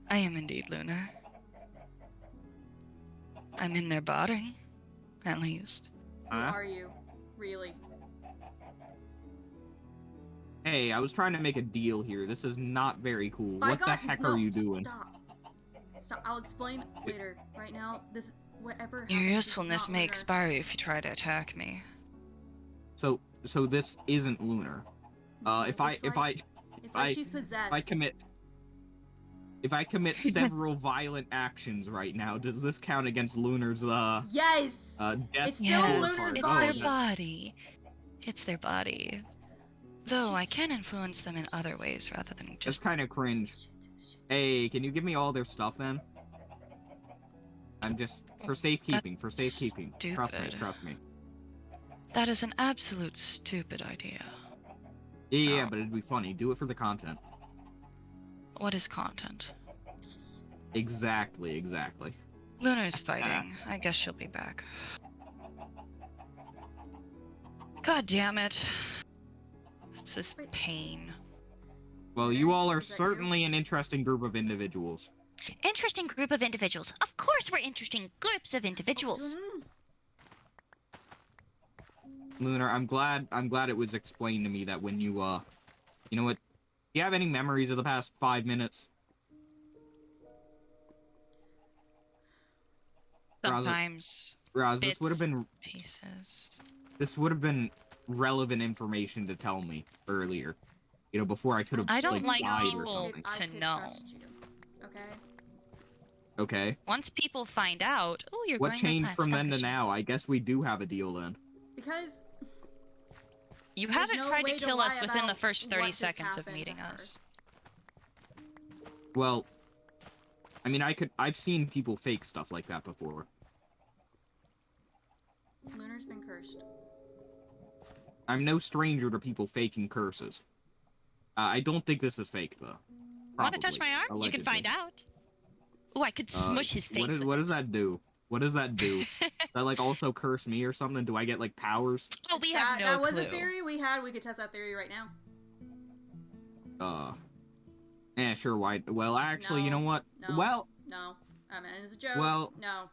I am indeed Lunar. I'm in their body, at least. Who are you? Really? Hey, I was trying to make a deal here. This is not very cool. What the heck are you doing? Stop. I'll explain later. Right now, whatever. Your usefulness may expire if you try to attack me. So this isn't Lunar. If she's possessed. If I commit several violent actions right now, does this count against Lunar's yes. Death? It's still Lunar's body. It's their body. It's their body. Though I can influence them in other ways rather than just. It's kind of cringe. Hey, can you give me all their stuff then? I'm just for safekeeping. Stupid. Trust me. That is an absolute stupid idea. Yeah, but it'd be funny. Do it for the content. What is content? Exactly. Lunar's fighting. I guess she'll be back. God damn it. This is pain. Well, you all are certainly an interesting group of individuals. Interesting group of individuals. Of course we're interesting groups of individuals. Lunar, I'm glad it was explained to me that when you you know what? Do you have any memories of the past 5 minutes? Sometimes Raz, bits, pieces. this would have been relevant information to tell me earlier. You know, before I could have I don't like lied or people something. I to could know. trust you. Okay. Okay. Once people find out, oh, you're What growing my changed plants. from then to Dankeschön. now? I guess we do have a deal then. Because You there's haven't no tried to way kill lie us within the about first 30 what just seconds of happened to meeting her. us. Well, I mean, I've seen people fake stuff like that before. Lunar's been cursed. I'm no stranger to people faking curses. I don't think this is fake, though. Want to touch Probably. my arm? You Allegedly. can find out. Oh, I could smush his face with what it. does that do? What does that do? Does that, like, also curse me or something? Do I get, like, powers? Oh, we have no That was clue. a theory we had. We could test that theory right now. Sure, why? Well, actually, you know what? No. Well, No. I mean, it's a joke. Well- No.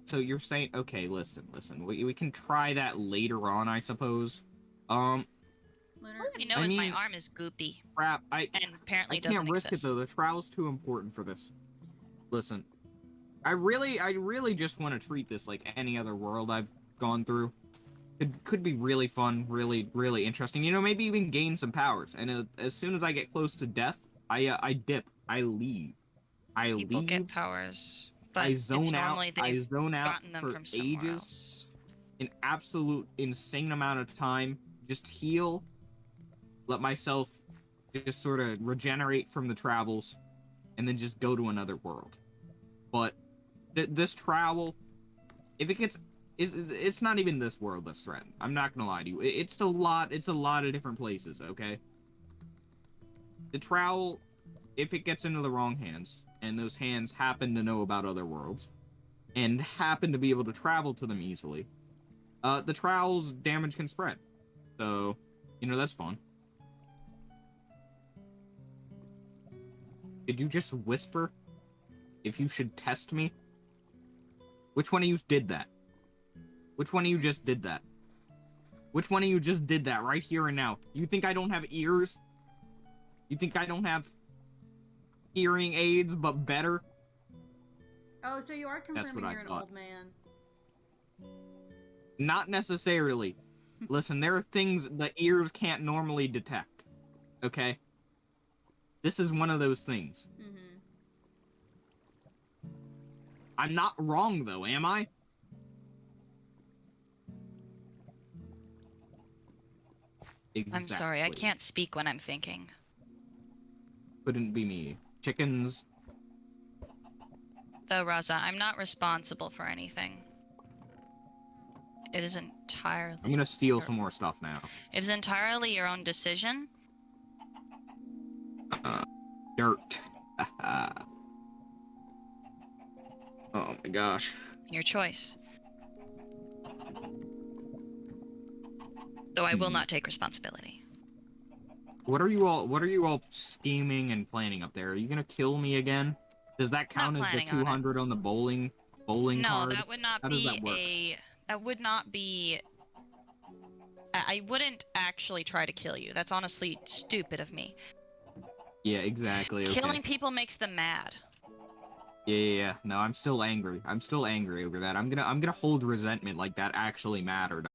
so you're saying, okay, listen. We can try that later on, I suppose. Lunar. All I know I is mean- my arm is goopy, Crap, and apparently I doesn't can't risk exist. it, though. The trial's too important for this. Listen, I really just want to treat this like any other world I've gone through. It could be really fun, really interesting. You know, maybe even gain some powers. And as soon as I get close to death, I dip. I leave. People get powers, but I zone it's out. normally I they've zone out gotten them for from somewhere ages. else. An absolute insane amount of time. Just heal. Let myself just sort of regenerate from the travels, and then just go to another world. But this travel, if it gets, it's not even this world that's threatened. I'm not gonna lie to you. It's a lot of different places. Okay. The travel, if it gets into the wrong hands, and those hands happen to know about other worlds, and happen to be able to travel to them easily, the travel's damage can spread. So, you know, that's fun. Did you just whisper if you should test me? Which one of you did that? Which one of you just did that? Which one of you just did that right here and now? You think I don't have ears? You think I don't have hearing aids, but better? Oh, so you are confirming what I you're an thought. old man. Not necessarily. Listen, there are things the ears can't normally detect. Okay? This is one of those things. Mm-hmm. I'm not wrong, though, am I? Exactly. I'm sorry, I can't speak when I'm thinking. Couldn't be me. Chickens. Though, Raza, I'm not responsible for anything. It is entirely... I'm gonna steal some more stuff now. It is entirely your own decision. Dirt. Oh my gosh. Your choice. Though I will not take responsibility. What are you all scheming and planning up there? Are you gonna kill me again? Does that count as the planning on it. 200 on the bowling No, card? that would not How does be that work? that would not be... I wouldn't actually try to kill you. That's honestly stupid of me. Yeah, exactly. Okay. Killing people makes them mad. Yeah. No, I'm still angry. I'm still angry over that. I'm gonna hold resentment like that actually mattered.